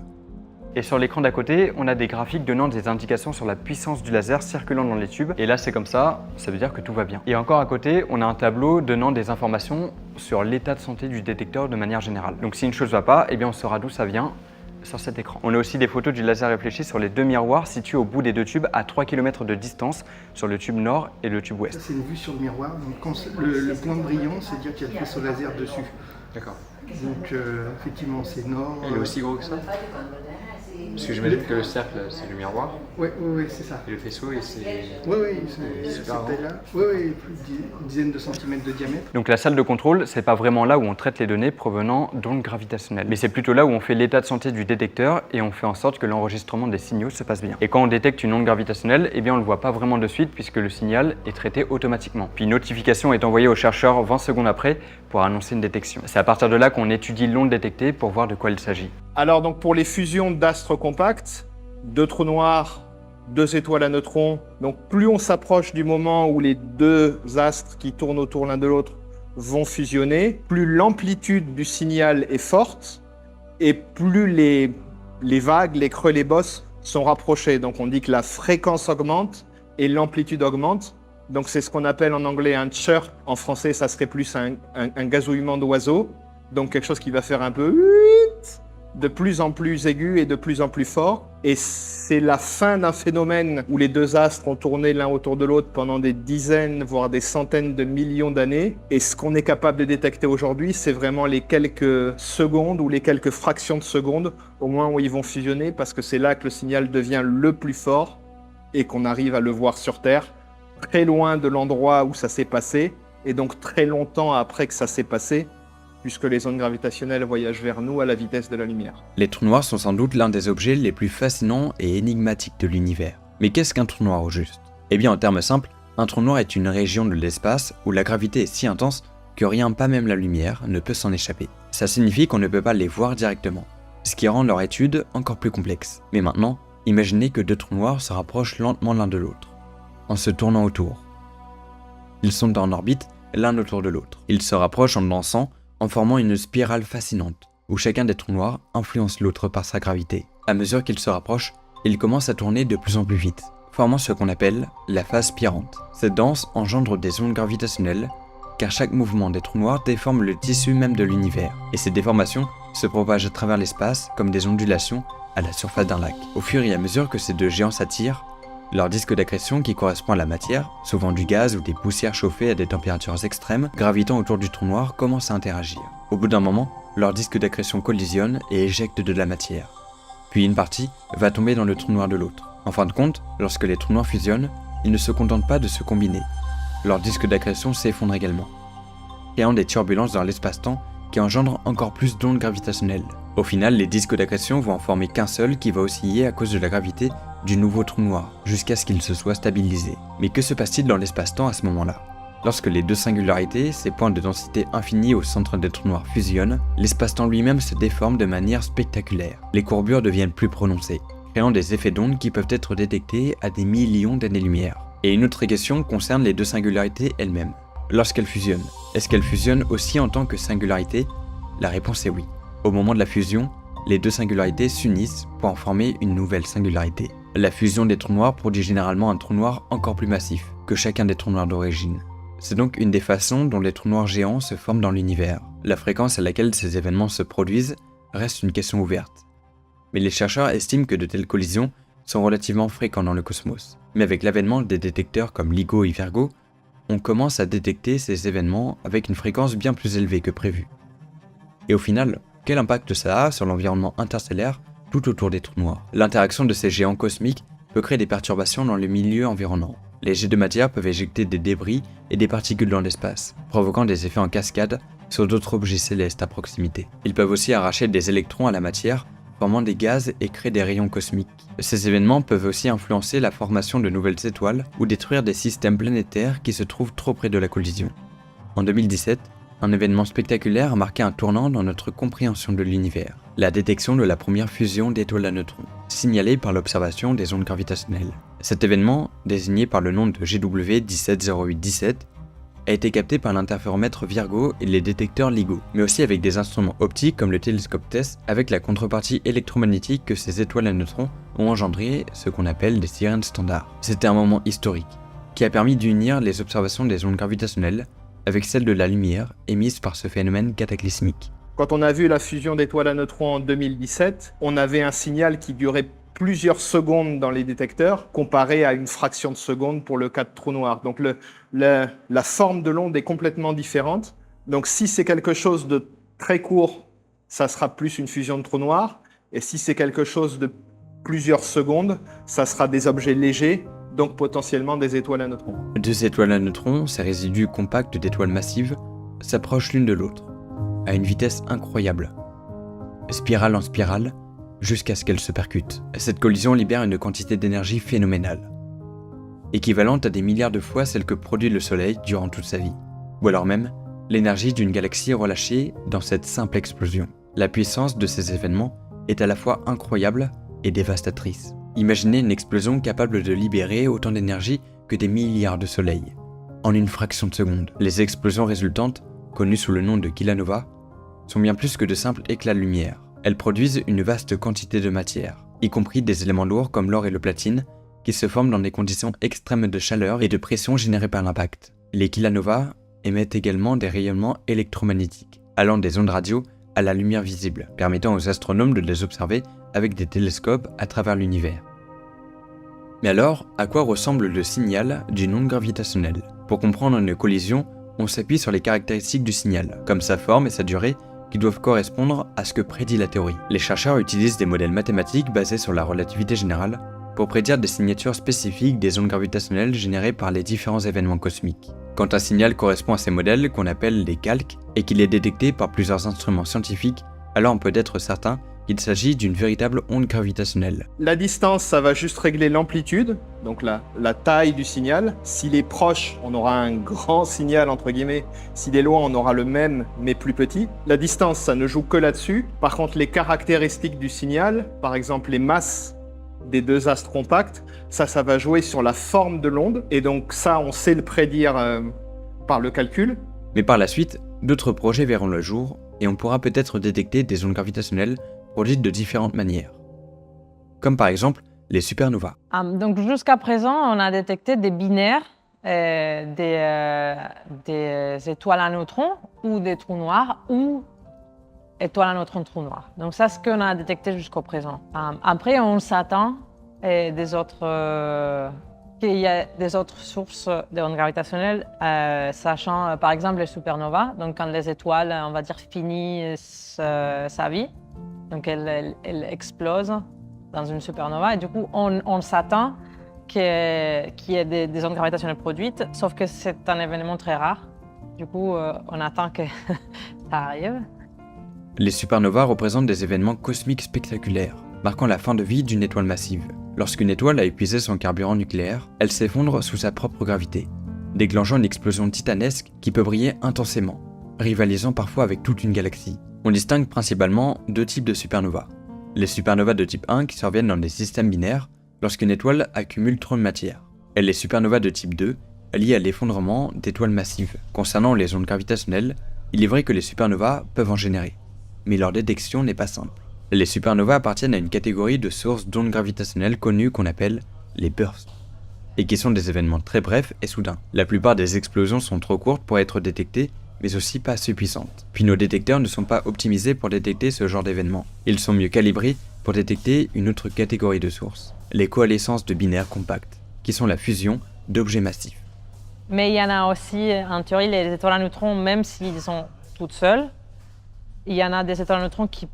Et sur l'écran d'à côté, on a des graphiques donnant des indications sur la puissance du laser circulant dans les tubes. Et là, c'est comme ça veut dire que tout va bien. Et encore à côté, on a un tableau donnant des informations sur l'état de santé du détecteur de manière générale. Donc si une chose ne va pas, eh bien on saura d'où ça vient sur cet écran. On a aussi des photos du laser réfléchi sur les 2 miroirs situés au bout des 2 tubes à 3 km de distance sur le tube nord et le tube ouest. Ça, c'est une vue sur le miroir. Donc, quand le point brillant, c'est-à-dire qu'il y a le faisceau laser dessus. D'accord. Donc effectivement c'est nord. Il est aussi gros que ça? Parce que j'imagine que le cercle, c'est le miroir, Oui, c'est ça. et le faisceau, c'est... Oui, c'est cette super grand. taille-là. Oui, plus d'une dizaine de centimètres de diamètre. Donc la salle de contrôle, c'est pas vraiment là où on traite les données provenant d'ondes gravitationnelles, mais c'est plutôt là où on fait l'état de santé du détecteur et on fait en sorte que l'enregistrement des signaux se passe bien. Et quand on détecte une onde gravitationnelle, eh bien on le voit pas vraiment de suite puisque le signal est traité automatiquement. Puis une notification est envoyée au chercheur 20 secondes après pour annoncer une détection. C'est à partir de là qu'on étudie l'onde détectée pour voir de quoi il s'agit. Alors donc pour les fusions d'astres compacts, 2 trous noirs, 2 étoiles à neutrons, donc plus on s'approche du moment où les 2 astres qui tournent autour l'un de l'autre vont fusionner, plus l'amplitude du signal est forte et plus les vagues, les creux, les bosses sont rapprochés. Donc on dit que la fréquence augmente et l'amplitude augmente. Donc c'est ce qu'on appelle en anglais un chirp. En français, ça serait plus un gazouillement d'oiseau. Donc quelque chose qui va faire un peu de plus en plus aigu et de plus en plus fort. Et c'est la fin d'un phénomène où les 2 astres ont tourné l'un autour de l'autre pendant des dizaines, voire des centaines de millions d'années. Et ce qu'on est capable de détecter aujourd'hui, c'est vraiment les quelques secondes ou les quelques fractions de secondes au moment où ils vont fusionner, parce que c'est là que le signal devient le plus fort et qu'on arrive à le voir sur Terre, très loin de l'endroit où ça s'est passé, et donc très longtemps après que ça s'est passé, puisque les ondes gravitationnelles voyagent vers nous à la vitesse de la lumière. Les trous noirs sont sans doute l'un des objets les plus fascinants et énigmatiques de l'univers. Mais qu'est-ce qu'un trou noir au juste? Eh bien en termes simples, un trou noir est une région de l'espace où la gravité est si intense que rien, pas même la lumière, ne peut s'en échapper. Ça signifie qu'on ne peut pas les voir directement, ce qui rend leur étude encore plus complexe. Mais maintenant, imaginez que 2 trous noirs se rapprochent lentement l'un de l'autre, en se tournant autour. Ils sont en orbite l'un autour de l'autre. Ils se rapprochent en dansant, en formant une spirale fascinante, où chacun des trous noirs influence l'autre par sa gravité. À mesure qu'ils se rapprochent, ils commencent à tourner de plus en plus vite, formant ce qu'on appelle la phase spirante. Cette danse engendre des ondes gravitationnelles, car chaque mouvement des trous noirs déforme le tissu même de l'univers, et ces déformations se propagent à travers l'espace comme des ondulations à la surface d'un lac. Au fur et à mesure que ces 2 géants s'attirent, leur disque d'accrétion, qui correspond à la matière, souvent du gaz ou des poussières chauffées à des températures extrêmes, gravitant autour du trou noir, commence à interagir. Au bout d'un moment, leur disque d'accrétion collisionne et éjecte de la matière. Puis une partie va tomber dans le trou noir de l'autre. En fin de compte, lorsque les trous noirs fusionnent, ils ne se contentent pas de se combiner. Leur disque d'accrétion s'effondre également, créant des turbulences dans l'espace-temps qui engendrent encore plus d'ondes gravitationnelles. Au final, les disques d'accrétion vont en former qu'un seul qui va osciller à cause de la gravité du nouveau trou noir, jusqu'à ce qu'il se soit stabilisé. Mais que se passe-t-il dans l'espace-temps à ce moment-là? Lorsque les 2 singularités, ces points de densité infinie au centre des trous noirs fusionnent, l'espace-temps lui-même se déforme de manière spectaculaire. Les courbures deviennent plus prononcées, créant des effets d'ondes qui peuvent être détectés à des millions d'années-lumière. Et une autre question concerne les 2 singularités elles-mêmes. Lorsqu'elles fusionnent, est-ce qu'elles fusionnent aussi en tant que singularité? La réponse est oui. Au moment de la fusion, les 2 singularités s'unissent pour en former une nouvelle singularité. La fusion des trous noirs produit généralement un trou noir encore plus massif que chacun des trous noirs d'origine. C'est donc une des façons dont les trous noirs géants se forment dans l'univers. La fréquence à laquelle ces événements se produisent reste une question ouverte. Mais les chercheurs estiment que de telles collisions sont relativement fréquentes dans le cosmos. Mais avec l'avènement des détecteurs comme LIGO et Virgo, on commence à détecter ces événements avec une fréquence bien plus élevée que prévu. Et au final, quel impact ça a sur l'environnement interstellaire tout autour des trous noirs? L'interaction de ces géants cosmiques peut créer des perturbations dans le milieu environnant. Les jets de matière peuvent éjecter des débris et des particules dans l'espace, provoquant des effets en cascade sur d'autres objets célestes à proximité. Ils peuvent aussi arracher des électrons à la matière, formant des gaz et créer des rayons cosmiques. Ces événements peuvent aussi influencer la formation de nouvelles étoiles ou détruire des systèmes planétaires qui se trouvent trop près de la collision. En 2017, un événement spectaculaire a marqué un tournant dans notre compréhension de l'univers, la détection de la première fusion d'étoiles à neutrons, signalée par l'observation des ondes gravitationnelles. Cet événement, désigné par le nom de GW 170817, a été capté par l'interféromètre Virgo et les détecteurs LIGO, mais aussi avec des instruments optiques comme le télescope TESS, avec la contrepartie électromagnétique que ces étoiles à neutrons ont engendré ce qu'on appelle des sirènes standards. C'était un moment historique, qui a permis d'unir les observations des ondes gravitationnelles avec celles de la lumière émise par ce phénomène cataclysmique. Quand on a vu la fusion d'étoiles à neutrons en 2017, on avait un signal qui durait plusieurs secondes dans les détecteurs, comparé à une fraction de seconde pour le cas de trou noir. Donc la forme de l'onde est complètement différente. Donc si c'est quelque chose de très court, ça sera plus une fusion de trous noirs. Et si c'est quelque chose de plusieurs secondes, ça sera des objets légers, donc potentiellement des étoiles à neutrons. Deux étoiles à neutrons, ces résidus compacts d'étoiles massives, s'approchent l'une de l'autre, à une vitesse incroyable. Spirale en spirale, jusqu'à ce qu'elles se percutent. Cette collision libère une quantité d'énergie phénoménale, équivalente à des milliards de fois celle que produit le Soleil durant toute sa vie, ou alors même l'énergie d'une galaxie relâchée dans cette simple explosion. La puissance de ces événements est à la fois incroyable et dévastatrice. Imaginez une explosion capable de libérer autant d'énergie que des milliards de soleils, en une fraction de seconde. Les explosions résultantes, connues sous le nom de kilonova, sont bien plus que de simples éclats de lumière. Elles produisent une vaste quantité de matière, y compris des éléments lourds comme l'or et le platine, qui se forment dans des conditions extrêmes de chaleur et de pression générées par l'impact. Les kilonovas émettent également des rayonnements électromagnétiques, allant des ondes radio à la lumière visible, permettant aux astronomes de les observer avec des télescopes à travers l'univers. Mais alors, à quoi ressemble le signal d'une onde gravitationnelle ? Pour comprendre une collision, on s'appuie sur les caractéristiques du signal, comme sa forme et sa durée, qui doivent correspondre à ce que prédit la théorie. Les chercheurs utilisent des modèles mathématiques basés sur la relativité générale pour prédire des signatures spécifiques des ondes gravitationnelles générées par les différents événements cosmiques. Quand un signal correspond à ces modèles, qu'on appelle des calques, et qu'il est détecté par plusieurs instruments scientifiques, alors on peut être certain qu'il s'agit d'une véritable onde gravitationnelle. La distance, ça va juste régler l'amplitude, donc la taille du signal. S'il est proche, on aura un grand signal, entre guillemets. S'il est loin, on aura le même, mais plus petit. La distance, ça ne joue que là-dessus. Par contre, les caractéristiques du signal, par exemple les masses des deux astres compacts, ça va jouer sur la forme de l'onde. Et donc ça, on sait le prédire par le calcul. Mais par la suite, d'autres projets verront le jour, et on pourra peut-être détecter des ondes gravitationnelles produites de différentes manières, comme par exemple les supernovas. Donc jusqu'à présent, on a détecté des binaires, des étoiles à neutrons ou des trous noirs ou étoiles à neutrons trous noirs. Donc ça, c'est ce qu'on a détecté jusqu'au présent. Après, on s'attend qu'il y a des autres sources d'ondes gravitationnelles, sachant par exemple les supernovas, donc quand les étoiles, on va dire, finissent sa vie. Donc elle explose dans une supernova et du coup on s'attend qu'il y ait des ondes gravitationnelles produites, sauf que c'est un événement très rare. Du coup on attend que ça arrive. Les supernovas représentent des événements cosmiques spectaculaires, marquant la fin de vie d'une étoile massive. Lorsqu'une étoile a épuisé son carburant nucléaire, elle s'effondre sous sa propre gravité, déclenchant une explosion titanesque qui peut briller intensément, rivalisant parfois avec toute une galaxie. On distingue principalement deux types de supernovas. Les supernovas de type 1 qui surviennent dans des systèmes binaires lorsqu'une étoile accumule trop de matière, et les supernovas de type 2 liées à l'effondrement d'étoiles massives. Concernant les ondes gravitationnelles, il est vrai que les supernovas peuvent en générer, mais leur détection n'est pas simple. Les supernovas appartiennent à une catégorie de sources d'ondes gravitationnelles connues qu'on appelle les bursts, et qui sont des événements très brefs et soudains. La plupart des explosions sont trop courtes pour être détectées, mais aussi pas assez puissantes. Puis nos détecteurs ne sont pas optimisés pour détecter ce genre d'événements. Ils sont mieux calibrés pour détecter une autre catégorie de sources, les coalescences de binaires compacts, qui sont la fusion d'objets massifs. Mais il y en a aussi, en théorie, les étoiles à neutrons, même s'ils sont toutes seules, il y en a des étoiles à neutrons qui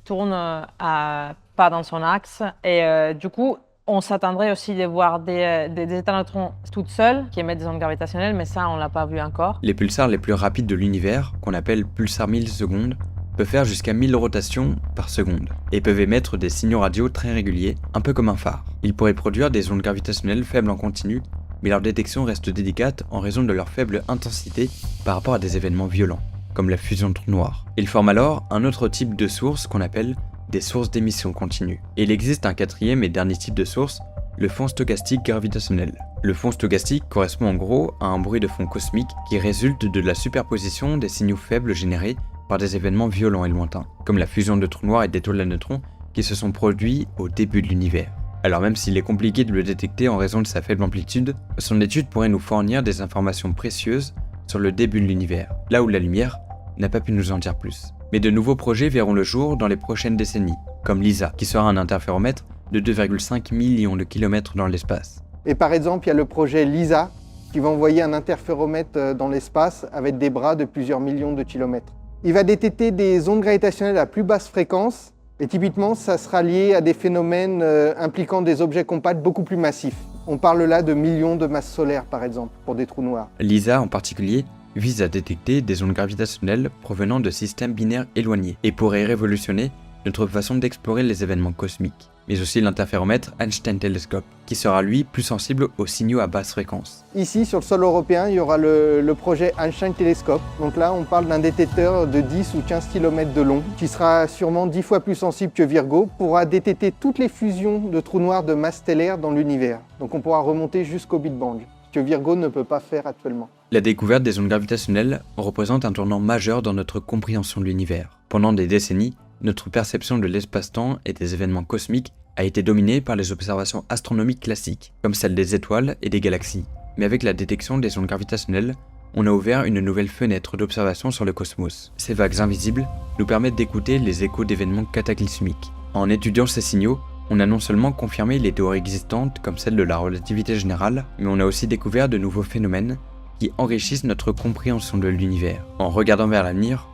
tournent pas dans son axe. Et du coup, on s'attendrait aussi de voir des étoiles à neutrons toutes seules qui émettent des ondes gravitationnelles, mais ça, on ne l'a pas vu encore. Les pulsars les plus rapides de l'univers, qu'on appelle pulsars millisecondes, peuvent faire jusqu'à 1000 rotations par seconde et peuvent émettre des signaux radio très réguliers, un peu comme un phare. Ils pourraient produire des ondes gravitationnelles faibles en continu, mais leur détection reste délicate en raison de leur faible intensité par rapport à des événements violents, comme la fusion de trous noirs. Ils forment alors un autre type de source qu'on appelle des sources d'émission continue. Et il existe un quatrième et dernier type de source, le fond stochastique gravitationnel. Le fond stochastique correspond en gros à un bruit de fond cosmique qui résulte de la superposition des signaux faibles générés par des événements violents et lointains, comme la fusion de trous noirs et d'étoiles à neutrons qui se sont produits au début de l'univers. Alors même s'il est compliqué de le détecter en raison de sa faible amplitude, son étude pourrait nous fournir des informations précieuses sur le début de l'univers, là où la lumière n'a pas pu nous en dire plus. Mais de nouveaux projets verront le jour dans les prochaines décennies, comme LISA, qui sera un interféromètre de 2,5 millions de kilomètres dans l'espace. Et par exemple, il y a le projet LISA, qui va envoyer un interféromètre dans l'espace avec des bras de plusieurs millions de kilomètres. Il va détecter des ondes gravitationnelles à plus basse fréquence, et typiquement, ça sera lié à des phénomènes impliquant des objets compacts beaucoup plus massifs. On parle là de millions de masses solaires, par exemple, pour des trous noirs. LISA en particulier vise à détecter des ondes gravitationnelles provenant de systèmes binaires éloignés et pourrait révolutionner notre façon d'explorer les événements cosmiques, mais aussi l'interféromètre Einstein Telescope, qui sera lui plus sensible aux signaux à basse fréquence. Ici, sur le sol européen, il y aura le projet Einstein Telescope. Donc là, on parle d'un détecteur de 10 ou 15 km de long, qui sera sûrement 10 fois plus sensible que Virgo, pourra détecter toutes les fusions de trous noirs de masse stellaire dans l'univers. Donc on pourra remonter jusqu'au Big Bang, que Virgo ne peut pas faire actuellement. La découverte des ondes gravitationnelles représente un tournant majeur dans notre compréhension de l'univers. Pendant des décennies, notre perception de l'espace-temps et des événements cosmiques a été dominée par les observations astronomiques classiques, comme celles des étoiles et des galaxies. Mais avec la détection des ondes gravitationnelles, on a ouvert une nouvelle fenêtre d'observation sur le cosmos. Ces vagues invisibles nous permettent d'écouter les échos d'événements cataclysmiques. En étudiant ces signaux, on a non seulement confirmé les théories existantes comme celle de la relativité générale, mais on a aussi découvert de nouveaux phénomènes qui enrichissent notre compréhension de l'univers. En regardant vers l'avenir,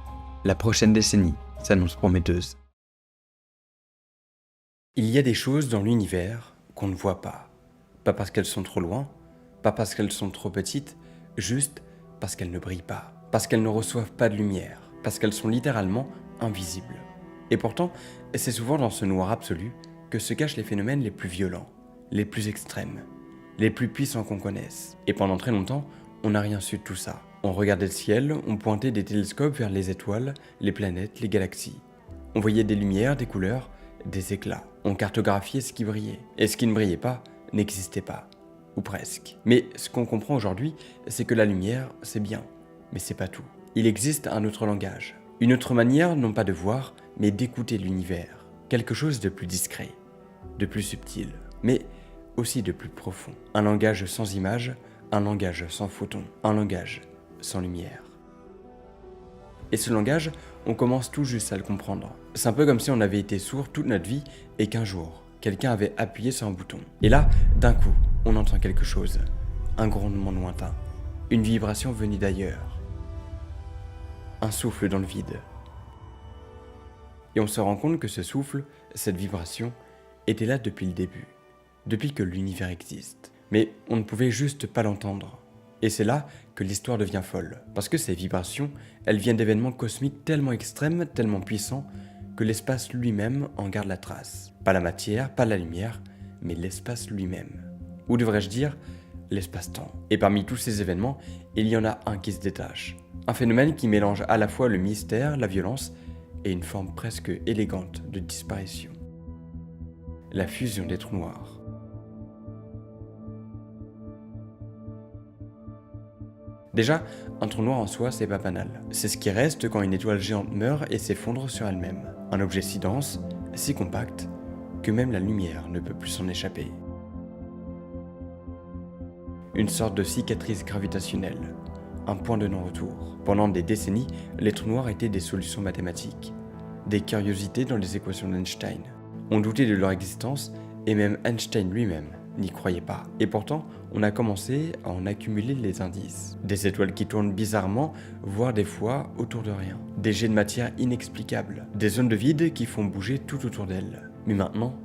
la prochaine décennie s'annonce prometteuse. Il y a des choses dans l'univers qu'on ne voit pas. Pas parce qu'elles sont trop loin, pas parce qu'elles sont trop petites, juste parce qu'elles ne brillent pas, parce qu'elles ne reçoivent pas de lumière, parce qu'elles sont littéralement invisibles. Et pourtant, c'est souvent dans ce noir absolu que se cachent les phénomènes les plus violents, les plus extrêmes, les plus puissants qu'on connaisse. Et pendant très longtemps, on n'a rien su de tout ça. On regardait le ciel, on pointait des télescopes vers les étoiles, les planètes, les galaxies. On voyait des lumières, des couleurs, des éclats. On cartographiait ce qui brillait. Et ce qui ne brillait pas n'existait pas. Ou presque. Mais ce qu'on comprend aujourd'hui, c'est que la lumière, c'est bien. Mais c'est pas tout. Il existe un autre langage. Une autre manière, non pas de voir, mais d'écouter l'univers. Quelque chose de plus discret, de plus subtil, mais aussi de plus profond. Un langage sans images, un langage sans photons, un langage sans lumière. Et ce langage, on commence tout juste à le comprendre. C'est un peu comme si on avait été sourd toute notre vie et qu'un jour, quelqu'un avait appuyé sur un bouton. Et là, d'un coup, on entend quelque chose. Un grondement lointain. Une vibration venue d'ailleurs. Un souffle dans le vide. Et on se rend compte que ce souffle, cette vibration, était là depuis le début. Depuis que l'univers existe. Mais on ne pouvait juste pas l'entendre. Et c'est là que l'histoire devient folle. Parce que ces vibrations, elles viennent d'événements cosmiques tellement extrêmes, tellement puissants, que l'espace lui-même en garde la trace. Pas la matière, pas la lumière, mais l'espace lui-même. Ou devrais-je dire, l'espace-temps. Et parmi tous ces événements, il y en a un qui se détache. Un phénomène qui mélange à la fois le mystère, la violence, et une forme presque élégante de disparition. La fusion des trous noirs. Déjà, un trou noir en soi, c'est pas banal. C'est ce qui reste quand une étoile géante meurt et s'effondre sur elle-même. Un objet si dense, si compact, que même la lumière ne peut plus s'en échapper. Une sorte de cicatrice gravitationnelle, un point de non-retour. Pendant des décennies, les trous noirs étaient des solutions mathématiques, des curiosités dans les équations d'Einstein. On doutait de leur existence et même Einstein lui-même n'y croyait pas. Et pourtant, on a commencé à en accumuler les indices. Des étoiles qui tournent bizarrement, voire des fois autour de rien. Des jets de matière inexplicables. Des zones de vide qui font bouger tout autour d'elles. Mais maintenant,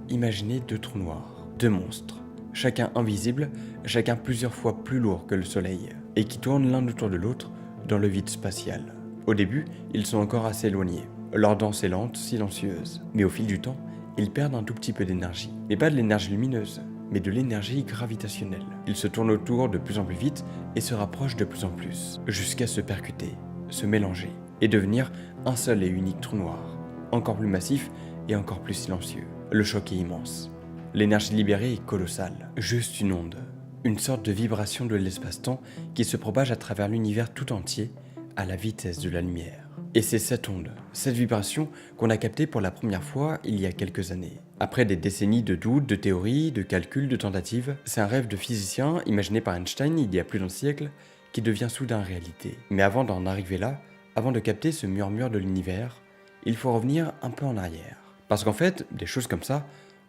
imaginez deux trous noirs, deux monstres. Chacun invisible, chacun plusieurs fois plus lourd que le Soleil. Et qui tournent l'un autour de l'autre dans le vide spatial. Au début, ils sont encore assez éloignés. Leur danse est lente, silencieuse. Mais au fil du temps, ils perdent un tout petit peu d'énergie. Mais pas de l'énergie lumineuse, mais de l'énergie gravitationnelle. Ils se tournent autour de plus en plus vite et se rapprochent de plus en plus, jusqu'à se percuter, se mélanger, et devenir un seul et unique trou noir, encore plus massif et encore plus silencieux. Le choc est immense. L'énergie libérée est colossale. Juste une onde, une sorte de vibration de l'espace-temps qui se propage à travers l'univers tout entier à la vitesse de la lumière. Et c'est cette onde, cette vibration qu'on a captée pour la première fois il y a quelques années. Après des décennies de doutes, de théories, de calculs, de tentatives, c'est un rêve de physicien imaginé par Einstein il y a plus d'un siècle qui devient soudain réalité. Mais avant d'en arriver là, avant de capter ce murmure de l'univers, il faut revenir un peu en arrière. Parce qu'en fait, des choses comme ça,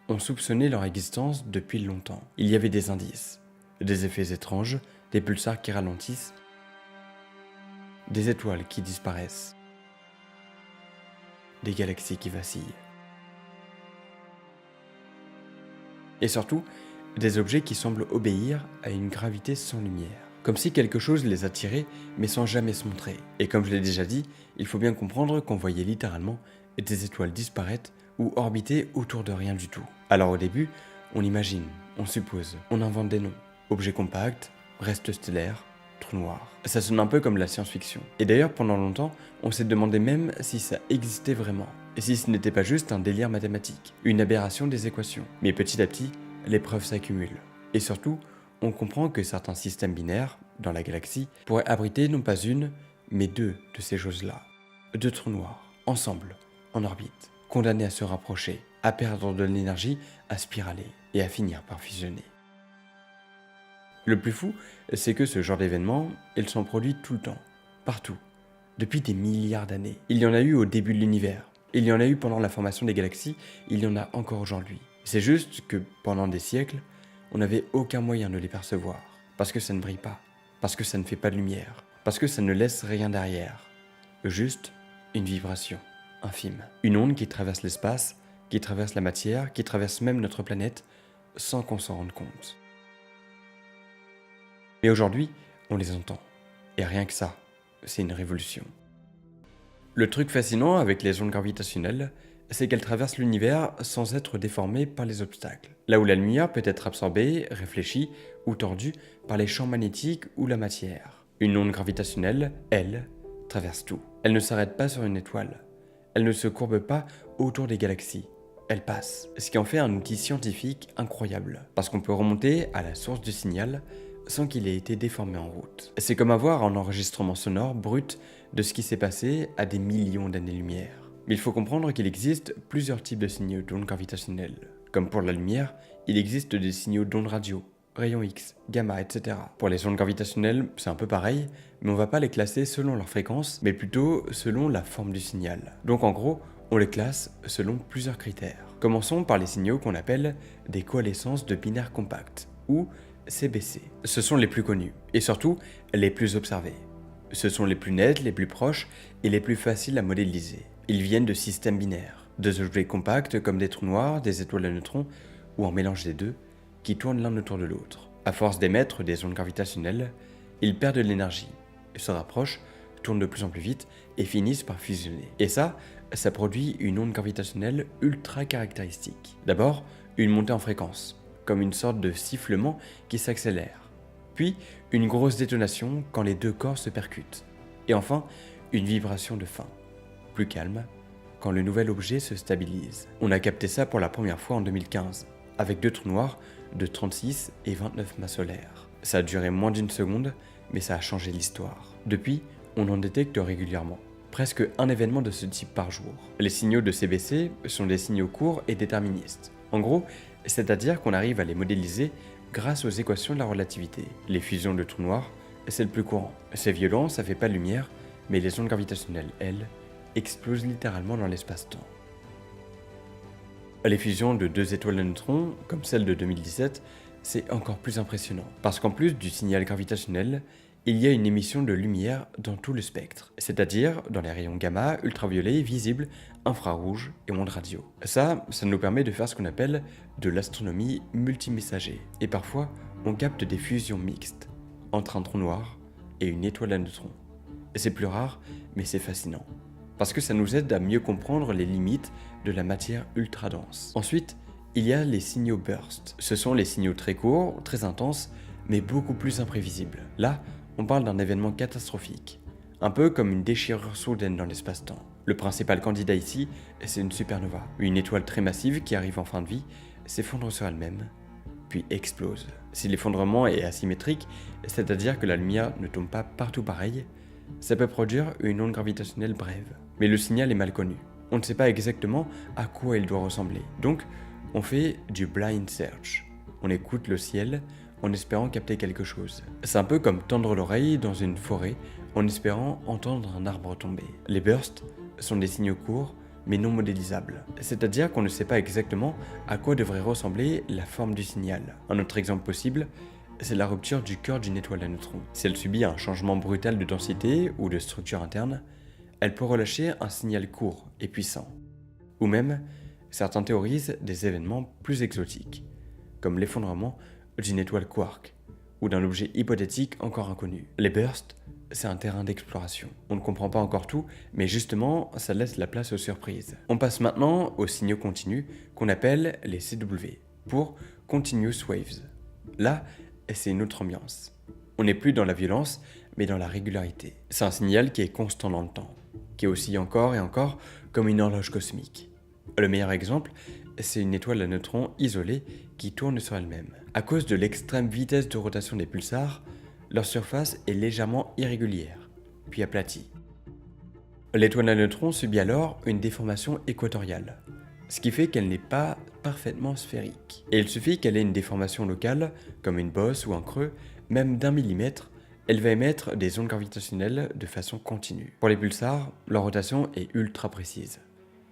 on soupçonnait leur existence depuis longtemps. Il y avait des indices, des effets étranges, des pulsars qui ralentissent, des étoiles qui disparaissent. des galaxies qui vacillent. Et surtout, des objets qui semblent obéir à une gravité sans lumière. Comme si quelque chose les attirait, mais sans jamais se montrer. Et comme je l'ai déjà dit, il faut bien comprendre qu'on voyait littéralement des étoiles disparaître ou orbiter autour de rien du tout. Alors au début, on imagine, on suppose, on invente des noms. Objets compacts, restes stellaires, trous noirs. Ça sonne un peu comme la science-fiction. Et d'ailleurs, pendant longtemps, on s'est demandé même si ça existait vraiment. Et si ce n'était pas juste un délire mathématique, une aberration des équations. Mais petit à petit, les preuves s'accumulent. Et surtout, on comprend que certains systèmes binaires, dans la galaxie, pourraient abriter non pas une, mais deux de ces choses-là. Deux trous noirs, ensemble, en orbite, condamnés à se rapprocher, à perdre de l'énergie, à spiraler et à finir par fusionner. Le plus fou, c'est que ce genre d'événements, ils sont produits tout le temps, partout, depuis des milliards d'années. Il y en a eu au début de l'univers, il y en a eu pendant la formation des galaxies, il y en a encore aujourd'hui. C'est juste que pendant des siècles, on n'avait aucun moyen de les percevoir, parce que ça ne brille pas, parce que ça ne fait pas de lumière, parce que ça ne laisse rien derrière. Juste une vibration infime. Une onde qui traverse l'espace, qui traverse la matière, qui traverse même notre planète, sans qu'on s'en rende compte. Mais aujourd'hui, on les entend. Et rien que ça, c'est une révolution. Le truc fascinant avec les ondes gravitationnelles, c'est qu'elles traversent l'univers sans être déformées par les obstacles. Là où la lumière peut être absorbée, réfléchie ou tordue par les champs magnétiques ou la matière. Une onde gravitationnelle, elle, traverse tout. Elle ne s'arrête pas sur une étoile. Elle ne se courbe pas autour des galaxies. Elle passe, ce qui en fait un outil scientifique incroyable, parce qu'on peut remonter à la source du signal sans qu'il ait été déformé en route. C'est comme avoir un enregistrement sonore brut de ce qui s'est passé à des millions d'années-lumière. Mais il faut comprendre qu'il existe plusieurs types de signaux d'ondes gravitationnelles. Comme pour la lumière, il existe des signaux d'ondes radio, rayons X, gamma, etc. Pour les ondes gravitationnelles, c'est un peu pareil, mais on va pas les classer selon leur fréquence, mais plutôt selon la forme du signal. Donc en gros, on les classe selon plusieurs critères. Commençons par les signaux qu'on appelle des coalescences de binaires compacts, ou CBC. Ce sont les plus connus, et surtout les plus observés. Ce sont les plus nets, les plus proches, et les plus faciles à modéliser. Ils viennent de systèmes binaires, deux objets compacts comme des trous noirs, des étoiles à neutrons, ou un mélange des deux, qui tournent l'un autour de l'autre. À force d'émettre des ondes gravitationnelles, ils perdent de l'énergie, se rapprochent, tournent de plus en plus vite, et finissent par fusionner. Et ça produit une onde gravitationnelle ultra caractéristique. D'abord, une montée en fréquence, comme une sorte de sifflement qui s'accélère. Puis, une grosse détonation quand les deux corps se percutent. Et enfin, une vibration de fin, plus calme, quand le nouvel objet se stabilise. On a capté ça pour la première fois en 2015, avec deux trous noirs de 36 et 29 masses solaires. Ça a duré moins d'une seconde, mais ça a changé l'histoire. Depuis, on en détecte régulièrement. Presque un événement de ce type par jour. Les signaux de CBC sont des signaux courts et déterministes. En gros, c'est-à-dire qu'on arrive à les modéliser grâce aux équations de la relativité. Les fusions de trous noirs, c'est le plus courant. C'est violent, ça fait pas de lumière, mais les ondes gravitationnelles, elles, explosent littéralement dans l'espace-temps. Les fusions de deux étoiles à neutrons, comme celle de 2017, c'est encore plus impressionnant. Parce qu'en plus du signal gravitationnel, il y a une émission de lumière dans tout le spectre, c'est-à-dire dans les rayons gamma, ultraviolets, visibles, infrarouges et ondes radio. Ça nous permet de faire ce qu'on appelle de l'astronomie multimessager. Et parfois, on capte des fusions mixtes entre un trou noir et une étoile à neutrons. C'est plus rare, mais c'est fascinant, parce que ça nous aide à mieux comprendre les limites de la matière ultra dense. Ensuite, il y a les signaux burst. Ce sont les signaux très courts, très intenses, mais beaucoup plus imprévisibles. Là, on parle d'un événement catastrophique, un peu comme une déchirure soudaine dans l'espace-temps. Le principal candidat ici, c'est une supernova, une étoile très massive qui arrive en fin de vie, s'effondre sur elle-même, puis explose. Si l'effondrement est asymétrique, c'est-à-dire que la lumière ne tombe pas partout pareil, ça peut produire une onde gravitationnelle brève. Mais le signal est mal connu. On ne sait pas exactement à quoi il doit ressembler. Donc, on fait du blind search. On écoute le ciel en espérant capter quelque chose. C'est un peu comme tendre l'oreille dans une forêt en espérant entendre un arbre tomber. Les bursts sont des signaux courts mais non modélisables. C'est-à-dire qu'on ne sait pas exactement à quoi devrait ressembler la forme du signal. Un autre exemple possible, c'est la rupture du cœur d'une étoile à neutrons. Si elle subit un changement brutal de densité ou de structure interne, elle peut relâcher un signal court et puissant. Ou même, certains théorisent des événements plus exotiques, comme l'effondrement d'une étoile quark ou d'un objet hypothétique encore inconnu. Les bursts, c'est un terrain d'exploration. On ne comprend pas encore tout, mais justement, ça laisse la place aux surprises. On passe maintenant aux signaux continus qu'on appelle les CW, pour Continuous Waves. Là, c'est une autre ambiance. On n'est plus dans la violence, mais dans la régularité. C'est un signal qui est constant dans le temps, qui oscille encore et encore comme une horloge cosmique. Le meilleur exemple, c'est une étoile à neutrons isolée qui tourne sur elle-même. À cause de l'extrême vitesse de rotation des pulsars, leur surface est légèrement irrégulière, puis aplatie. L'étoile à neutrons subit alors une déformation équatoriale, ce qui fait qu'elle n'est pas parfaitement sphérique. Et il suffit qu'elle ait une déformation locale, comme une bosse ou un creux, même d'1 millimètre, elle va émettre des ondes gravitationnelles de façon continue. Pour les pulsars, leur rotation est ultra précise.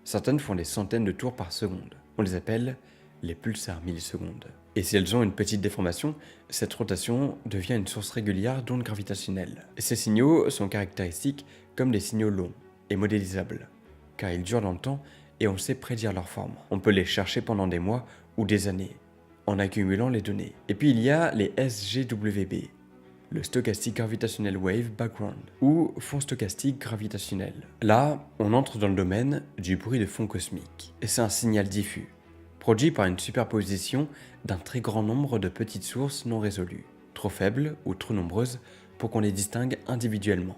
Certaines font des centaines de tours par seconde. On les appelle les pulsars millisecondes. Et si elles ont une petite déformation, cette rotation devient une source régulière d'ondes gravitationnelles. Ces signaux sont caractéristiques comme des signaux longs et modélisables, car ils durent dans le temps et on sait prédire leur forme. On peut les chercher pendant des mois ou des années, en accumulant les données. Et puis il y a les SGWB, le Stochastic Gravitational Wave Background, ou fond stochastique gravitationnel. Là, on entre dans le domaine du bruit de fond cosmique. Et c'est un signal diffus, produit par une superposition d'un très grand nombre de petites sources non résolues, trop faibles ou trop nombreuses pour qu'on les distingue individuellement,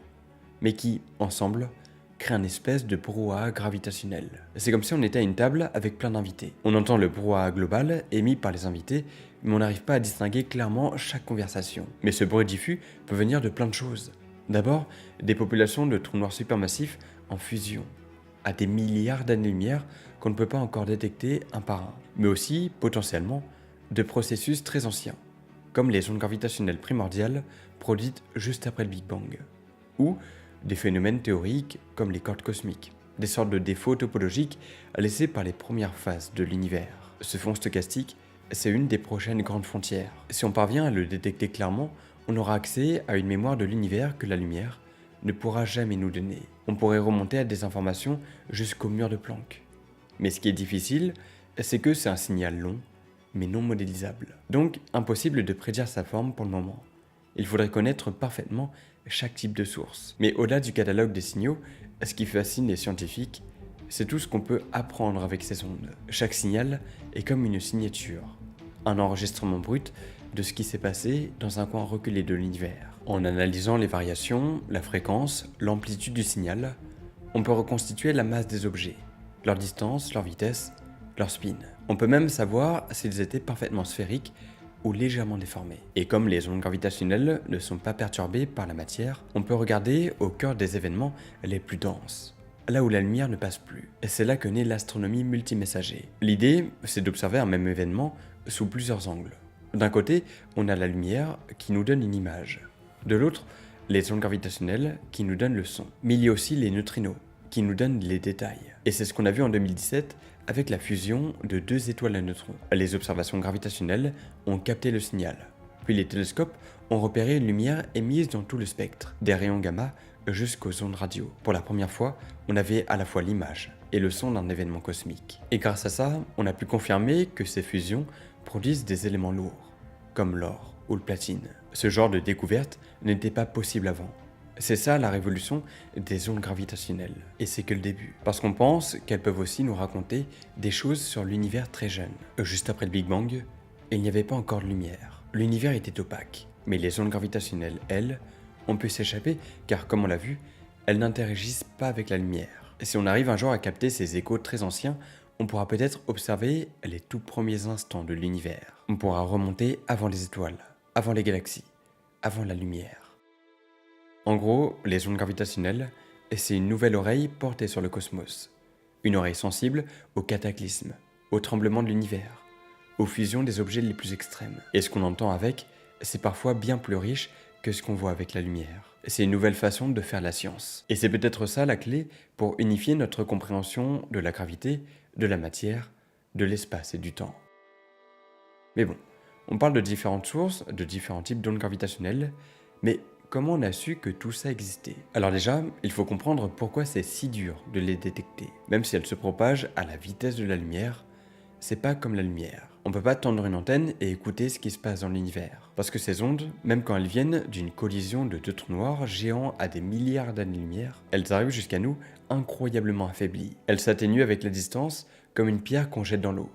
mais qui, ensemble, créent une espèce de brouhaha gravitationnel. C'est comme si on était à une table avec plein d'invités. On entend le brouhaha global émis par les invités, mais on n'arrive pas à distinguer clairement chaque conversation. Mais ce bruit diffus peut venir de plein de choses. D'abord, des populations de trous noirs supermassifs en fusion, à des milliards d'années-lumière qu'on ne peut pas encore détecter un par un. Mais aussi, potentiellement, de processus très anciens, comme les ondes gravitationnelles primordiales produites juste après le Big Bang, ou des phénomènes théoriques comme les cordes cosmiques, des sortes de défauts topologiques laissés par les premières phases de l'univers. Ce fond stochastique, c'est une des prochaines grandes frontières. Si on parvient à le détecter clairement, on aura accès à une mémoire de l'univers que la lumière ne pourra jamais nous donner. On pourrait remonter à des informations jusqu'au mur de Planck. Mais ce qui est difficile, c'est que c'est un signal long, mais non modélisable. Donc impossible de prédire sa forme pour le moment. Il faudrait connaître parfaitement chaque type de source. Mais au-delà du catalogue des signaux, ce qui fascine les scientifiques, c'est tout ce qu'on peut apprendre avec ces ondes. Chaque signal est comme une signature, un enregistrement brut de ce qui s'est passé dans un coin reculé de l'univers. En analysant les variations, la fréquence, l'amplitude du signal, on peut reconstituer la masse des objets, leur distance, leur vitesse, leur spin. On peut même savoir s'ils étaient parfaitement sphériques ou légèrement déformés. Et comme les ondes gravitationnelles ne sont pas perturbées par la matière, on peut regarder au cœur des événements les plus denses, là où la lumière ne passe plus. Et c'est là que naît l'astronomie multimessager. L'idée, c'est d'observer un même événement sous plusieurs angles. D'un côté, on a la lumière qui nous donne une image. De l'autre, les ondes gravitationnelles qui nous donnent le son. Mais il y a aussi les neutrinos qui nous donnent les détails. Et c'est ce qu'on a vu en 2017 avec la fusion de deux étoiles à neutrons. Les observations gravitationnelles ont capté le signal. Puis les télescopes ont repéré une lumière émise dans tout le spectre, des rayons gamma jusqu'aux ondes radio. Pour la première fois, on avait à la fois l'image et le son d'un événement cosmique. Et grâce à ça, on a pu confirmer que ces fusions produisent des éléments lourds, comme l'or ou le platine. Ce genre de découverte n'était pas possible avant. C'est ça la révolution des ondes gravitationnelles. Et c'est que le début. Parce qu'on pense qu'elles peuvent aussi nous raconter des choses sur l'univers très jeune. Juste après le Big Bang, il n'y avait pas encore de lumière. L'univers était opaque. Mais les ondes gravitationnelles, elles, ont pu s'échapper car, comme on l'a vu, elles n'interagissent pas avec la lumière. Et si on arrive un jour à capter ces échos très anciens, on pourra peut-être observer les tout premiers instants de l'univers. On pourra remonter avant les étoiles, avant les galaxies, avant la lumière. En gros, les ondes gravitationnelles, c'est une nouvelle oreille portée sur le cosmos. Une oreille sensible aux cataclysmes, aux tremblements de l'univers, aux fusions des objets les plus extrêmes. Et ce qu'on entend avec, c'est parfois bien plus riche que ce qu'on voit avec la lumière. C'est une nouvelle façon de faire la science. Et c'est peut-être ça la clé pour unifier notre compréhension de la gravité, de la matière, de l'espace et du temps. Mais bon, on parle de différentes sources, de différents types d'ondes gravitationnelles, mais comment on a su que tout ça existait? Alors déjà, il faut comprendre pourquoi c'est si dur de les détecter. Même si elles se propagent à la vitesse de la lumière, c'est pas comme la lumière. On peut pas tendre une antenne et écouter ce qui se passe dans l'univers. Parce que ces ondes, même quand elles viennent d'une collision de deux trous noirs géants à des milliards d'années-lumière, elles arrivent jusqu'à nous incroyablement affaiblies. Elles s'atténuent avec la distance comme une pierre qu'on jette dans l'eau.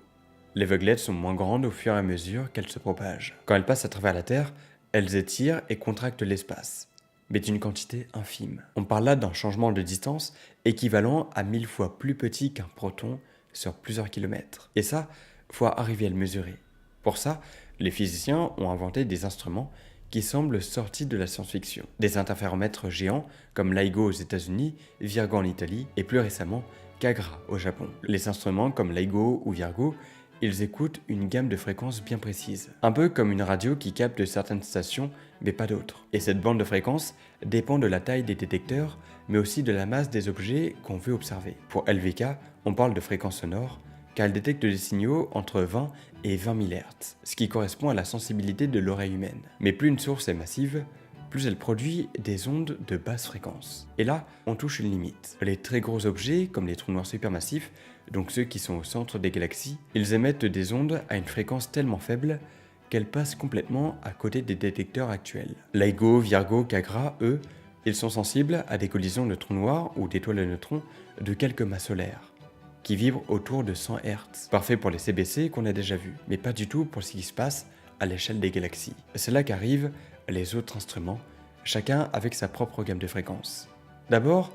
Les vaguelettes sont moins grandes au fur et à mesure qu'elles se propagent. Quand elles passent à travers la Terre, elles étirent et contractent l'espace, mais d'une quantité infime. On parle là d'un changement de distance équivalent à 1000 fois plus petit qu'un proton sur plusieurs kilomètres. Et ça, faut arriver à le mesurer. Pour ça, les physiciens ont inventé des instruments qui semblent sortis de la science-fiction. Des interféromètres géants comme LIGO aux États-Unis, Virgo en Italie et plus récemment Kagra au Japon. Les instruments comme LIGO ou Virgo, ils écoutent une gamme de fréquences bien précises. Un peu comme une radio qui capte certaines stations, mais pas d'autres. Et cette bande de fréquences dépend de la taille des détecteurs, mais aussi de la masse des objets qu'on veut observer. Pour LVK, on parle de fréquences sonores, car elle détecte des signaux entre 20 et 20 000 Hz, ce qui correspond à la sensibilité de l'oreille humaine. Mais plus une source est massive, plus elle produit des ondes de basse fréquence. Et là, on touche une limite. Les très gros objets, comme les trous noirs supermassifs, donc ceux qui sont au centre des galaxies, ils émettent des ondes à une fréquence tellement faible qu'elles passent complètement à côté des détecteurs actuels. LIGO, Virgo, Kagra, eux, ils sont sensibles à des collisions de trous noirs ou d'étoiles de neutrons de quelques masses solaires, qui vibrent autour de 100 Hz. Parfait pour les CBC qu'on a déjà vus, mais pas du tout pour ce qui se passe à l'échelle des galaxies. C'est là qu'arrivent les autres instruments, chacun avec sa propre gamme de fréquences. D'abord,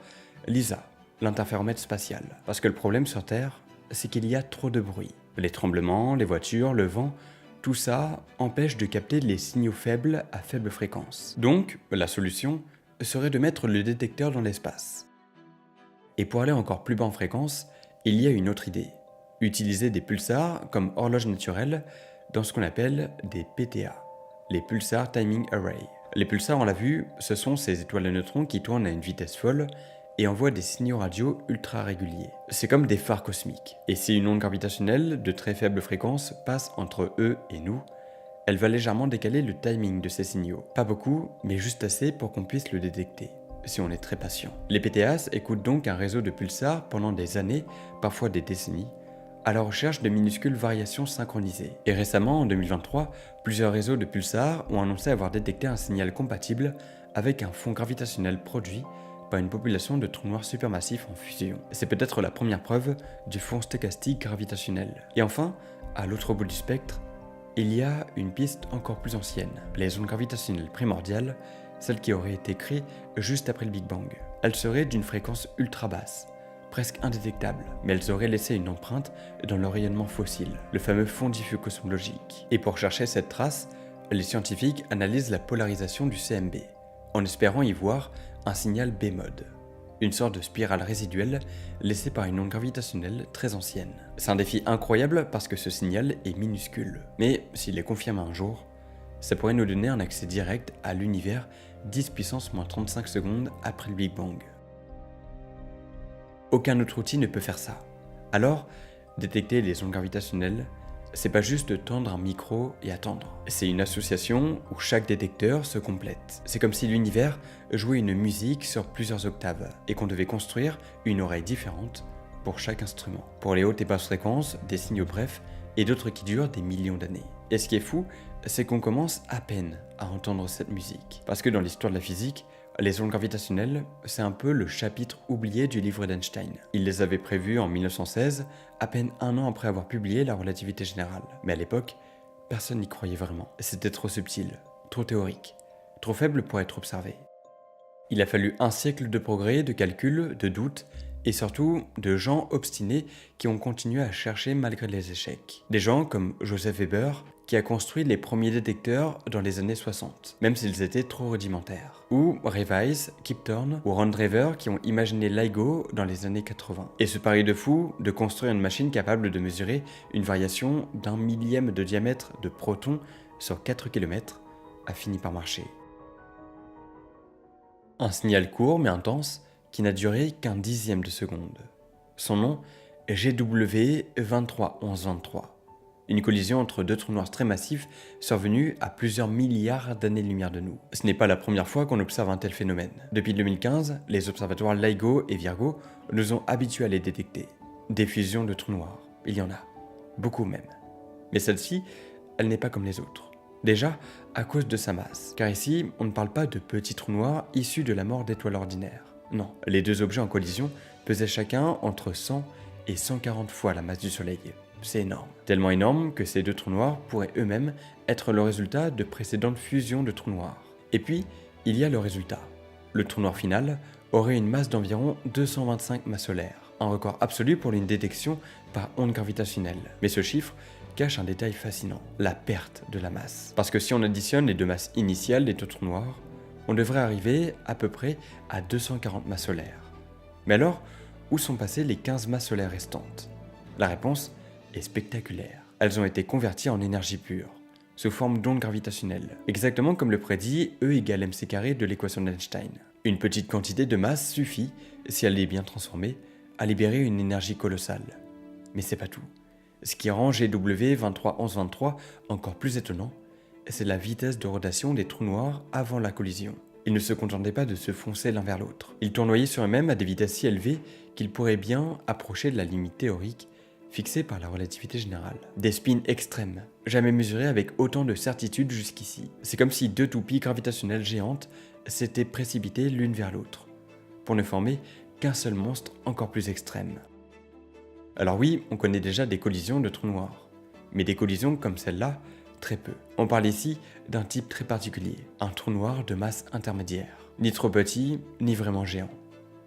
LISA, l'interféromètre spatial. Parce que le problème sur Terre, c'est qu'il y a trop de bruit. Les tremblements, les voitures, le vent, tout ça empêche de capter les signaux faibles à faible fréquence. Donc, la solution serait de mettre le détecteur dans l'espace. Et pour aller encore plus bas en fréquence, il y a une autre idée. Utiliser des pulsars comme horloge naturelle dans ce qu'on appelle des PTA, les Pulsar Timing Array. Les pulsars, on l'a vu, ce sont ces étoiles de neutrons qui tournent à une vitesse folle et envoient des signaux radio ultra réguliers. C'est comme des phares cosmiques. Et si une onde gravitationnelle de très faible fréquence passe entre eux et nous, elle va légèrement décaler le timing de ces signaux. Pas beaucoup, mais juste assez pour qu'on puisse le détecter, si on est très patient. Les PTAs écoutent donc un réseau de pulsars pendant des années, parfois des décennies, à la recherche de minuscules variations synchronisées. Et récemment, en 2023, plusieurs réseaux de pulsars ont annoncé avoir détecté un signal compatible avec un fond gravitationnel produit par une population de trous noirs supermassifs en fusion. C'est peut-être la première preuve du fond stochastique gravitationnel. Et enfin, à l'autre bout du spectre, il y a une piste encore plus ancienne, les ondes gravitationnelles primordiales, celles qui auraient été créées juste après le Big Bang. Elles seraient d'une fréquence ultra basse, presque indétectable, mais elles auraient laissé une empreinte dans le rayonnement fossile, le fameux fond diffus cosmologique. Et pour chercher cette trace, les scientifiques analysent la polarisation du CMB, en espérant y voir un signal B-mode, une sorte de spirale résiduelle laissée par une onde gravitationnelle très ancienne. C'est un défi incroyable parce que ce signal est minuscule, mais s'il est confirmé un jour, ça pourrait nous donner un accès direct à l'univers 10 puissance moins 35 secondes après le Big Bang. Aucun autre outil ne peut faire ça. Alors, détecter les ondes gravitationnelles, c'est pas juste de tendre un micro et attendre. C'est une association où chaque détecteur se complète. C'est comme si l'univers jouait une musique sur plusieurs octaves et qu'on devait construire une oreille différente pour chaque instrument. Pour les hautes et basses fréquences, des signaux brefs et d'autres qui durent des millions d'années. Et ce qui est fou, c'est qu'on commence à peine à entendre cette musique. Parce que dans l'histoire de la physique, les ondes gravitationnelles, c'est un peu le chapitre oublié du livre d'Einstein. Il les avait prévues en 1916, à peine un an après avoir publié la relativité générale. Mais à l'époque, personne n'y croyait vraiment. C'était trop subtil, trop théorique, trop faible pour être observé. Il a fallu un siècle de progrès, de calculs, de doutes, et surtout de gens obstinés qui ont continué à chercher malgré les échecs. Des gens comme Joseph Weber, qui a construit les premiers détecteurs dans les années 60, même s'ils étaient trop rudimentaires. Ou Ray Weiss, Kip Thorne ou Ron Driver qui ont imaginé LIGO dans les années 80. Et ce pari de fou de construire une machine capable de mesurer une variation d'1 millième de diamètre de protons sur 4 km a fini par marcher. Un signal court mais intense qui n'a duré qu'un dixième de seconde. Son nom, GW231123. Une collision entre deux trous noirs très massifs survenus à plusieurs milliards d'années-lumière de nous. Ce n'est pas la première fois qu'on observe un tel phénomène. Depuis 2015, les observatoires LIGO et Virgo nous ont habitués à les détecter. Des fusions de trous noirs, il y en a. Beaucoup même. Mais celle-ci, elle n'est pas comme les autres. Déjà, à cause de sa masse. Car ici, on ne parle pas de petits trous noirs issus de la mort d'étoiles ordinaires. Non, les deux objets en collision pesaient chacun entre 100 et 140 fois la masse du Soleil. C'est énorme. Tellement énorme que ces deux trous noirs pourraient eux-mêmes être le résultat de précédentes fusions de trous noirs. Et puis, il y a le résultat. Le trou noir final aurait une masse d'environ 225 masses solaires, un record absolu pour une détection par onde gravitationnelle. Mais ce chiffre cache un détail fascinant, la perte de la masse. Parce que si on additionne les deux masses initiales des deux trous noirs, on devrait arriver à peu près à 240 masses solaires. Mais alors, où sont passées les 15 masses solaires restantes? La réponse est spectaculaire. Elles ont été converties en énergie pure, sous forme d'ondes gravitationnelles, exactement comme le prédit E égale mc² de l'équation d'Einstein. Une petite quantité de masse suffit, si elle est bien transformée, à libérer une énergie colossale. Mais c'est pas tout. Ce qui rend GW 231123 encore plus étonnant, c'est la vitesse de rotation des trous noirs avant la collision. Ils ne se contentaient pas de se foncer l'un vers l'autre. Ils tournoyaient sur eux-mêmes à des vitesses si élevées qu'ils pourraient bien approcher de la limite théorique fixée par la relativité générale. Des spins extrêmes, jamais mesurés avec autant de certitude jusqu'ici. C'est comme si deux toupies gravitationnelles géantes s'étaient précipitées l'une vers l'autre, pour ne former qu'un seul monstre encore plus extrême. Alors oui, on connaît déjà des collisions de trous noirs, mais des collisions comme celle-là, très peu. On parle ici d'un type très particulier, un trou noir de masse intermédiaire, ni trop petit, ni vraiment géant.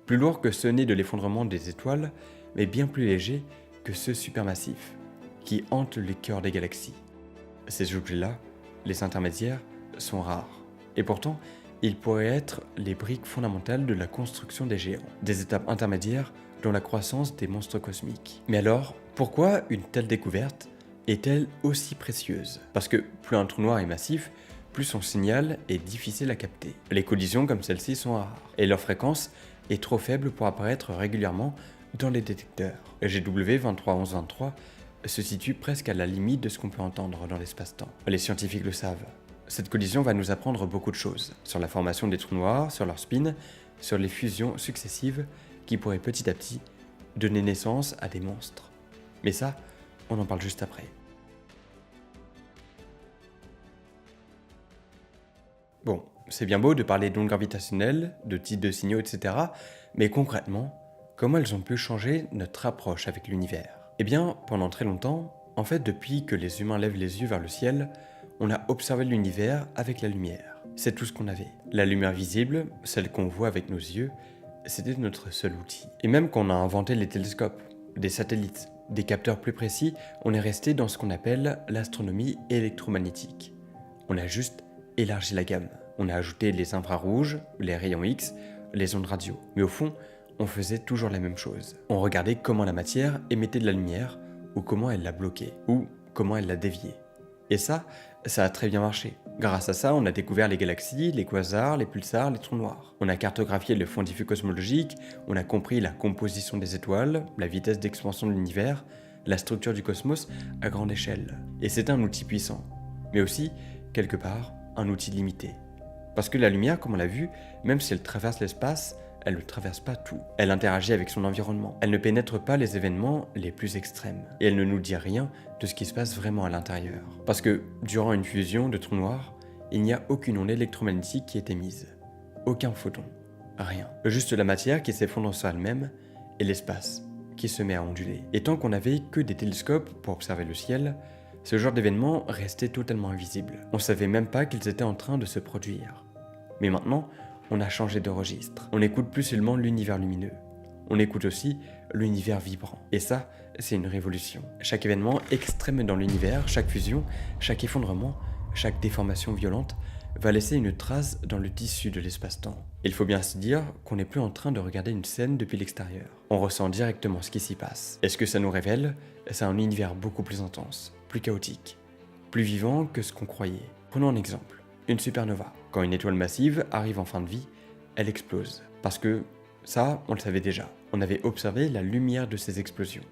Plus lourd que ceux nés de l'effondrement des étoiles, mais bien plus léger que ceux supermassifs, qui hantent les cœurs des galaxies. Ces objets-là, les intermédiaires, sont rares, et pourtant, ils pourraient être les briques fondamentales de la construction des géants, des étapes intermédiaires dans la croissance des monstres cosmiques. Mais alors, pourquoi une telle découverte est-elle aussi précieuse? Parce que plus un trou noir est massif, plus son signal est difficile à capter. Les collisions comme celle-ci sont rares, et leur fréquence est trop faible pour apparaître régulièrement dans les détecteurs. GW 231123 se situe presque à la limite de ce qu'on peut entendre dans l'espace-temps. Les scientifiques le savent. Cette collision va nous apprendre beaucoup de choses, sur la formation des trous noirs, sur leur spin, sur les fusions successives qui pourraient petit à petit donner naissance à des monstres. Mais ça, on en parle juste après. Bon, c'est bien beau de parler d'ondes gravitationnelles, de types de signaux, etc. Mais concrètement, comment elles ont pu changer notre approche avec l'univers? Eh bien, pendant très longtemps, en fait, depuis que les humains lèvent les yeux vers le ciel, on a observé l'univers avec la lumière. C'est tout ce qu'on avait. La lumière visible, celle qu'on voit avec nos yeux, c'était notre seul outil. Et même quand on a inventé les télescopes, des satellites, des capteurs plus précis, on est resté dans ce qu'on appelle l'astronomie électromagnétique. On a juste élargi la gamme. On a ajouté les infrarouges, les rayons X, les ondes radio. Mais au fond, on faisait toujours la même chose. On regardait comment la matière émettait de la lumière, ou comment elle la bloquait, ou comment elle la déviait. Et ça a très bien marché. Grâce à ça, on a découvert les galaxies, les quasars, les pulsars, les trous noirs. On a cartographié le fond diffus cosmologique, on a compris la composition des étoiles, la vitesse d'expansion de l'univers, la structure du cosmos à grande échelle. Et c'est un outil puissant, mais aussi, quelque part, un outil limité. Parce que la lumière, comme on l'a vu, même si elle traverse l'espace, elle ne traverse pas tout. Elle interagit avec son environnement. Elle ne pénètre pas les événements les plus extrêmes. Et elle ne nous dit rien de ce qui se passe vraiment à l'intérieur. Parce que, durant une fusion de trous noirs, il n'y a aucune onde électromagnétique qui est émise. Aucun photon. Rien. Juste la matière qui s'effondre sur elle-même et l'espace qui se met à onduler. Et tant qu'on n'avait que des télescopes pour observer le ciel, ce genre d'événements restait totalement invisible. On savait même pas qu'ils étaient en train de se produire. Mais maintenant, on a changé de registre. On n'écoute plus seulement l'univers lumineux. On écoute aussi l'univers vibrant. Et ça, c'est une révolution. Chaque événement extrême dans l'univers, chaque fusion, chaque effondrement, chaque déformation violente va laisser une trace dans le tissu de l'espace-temps. Il faut bien se dire qu'on n'est plus en train de regarder une scène depuis l'extérieur. On ressent directement ce qui s'y passe. Et ce que ça nous révèle, c'est un univers beaucoup plus intense, plus chaotique, plus vivant que ce qu'on croyait. Prenons un exemple. Une supernova. Quand une étoile massive arrive en fin de vie, elle explose. Parce que ça, on le savait déjà. On avait observé la lumière de ces explosions.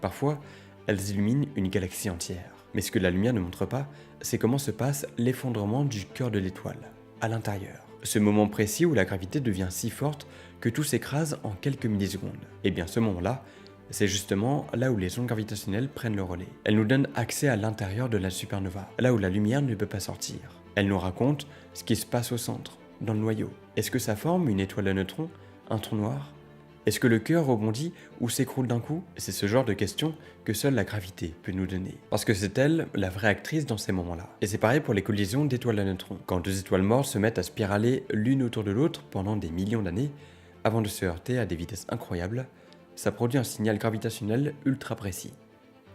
Parfois, elles illuminent une galaxie entière. Mais ce que la lumière ne montre pas, c'est comment se passe l'effondrement du cœur de l'étoile, à l'intérieur. Ce moment précis où la gravité devient si forte que tout s'écrase en quelques millisecondes. Et bien ce moment-là, c'est justement là où les ondes gravitationnelles prennent le relais. Elles nous donnent accès à l'intérieur de la supernova, là où la lumière ne peut pas sortir. Elles nous racontent ce qui se passe au centre, dans le noyau. Est-ce que ça forme une étoile à neutrons, un trou noir? Est-ce que le cœur rebondit ou s'écroule d'un coup? C'est ce genre de questions que seule la gravité peut nous donner. Parce que c'est elle, la vraie actrice dans ces moments-là. Et c'est pareil pour les collisions d'étoiles à neutrons. Quand deux étoiles mortes se mettent à spiraler l'une autour de l'autre pendant des millions d'années, avant de se heurter à des vitesses incroyables, ça produit un signal gravitationnel ultra précis,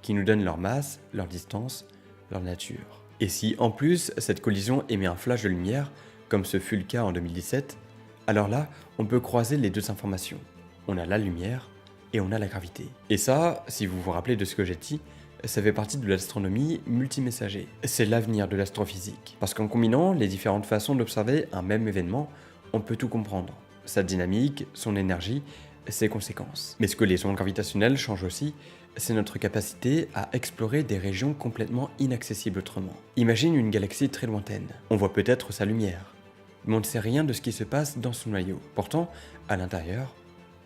qui nous donne leur masse, leur distance, leur nature. Et si en plus cette collision émet un flash de lumière, comme ce fut le cas en 2017, alors là, on peut croiser les deux informations. On a la lumière et on a la gravité. Et ça, si vous vous rappelez de ce que j'ai dit, ça fait partie de l'astronomie multimessager. C'est l'avenir de l'astrophysique. Parce qu'en combinant les différentes façons d'observer un même événement, on peut tout comprendre. Sa dynamique, son énergie, ses conséquences. Mais ce que les ondes gravitationnelles changent aussi, c'est notre capacité à explorer des régions complètement inaccessibles autrement. Imagine une galaxie très lointaine. On voit peut-être sa lumière, mais on ne sait rien de ce qui se passe dans son noyau. Pourtant, à l'intérieur,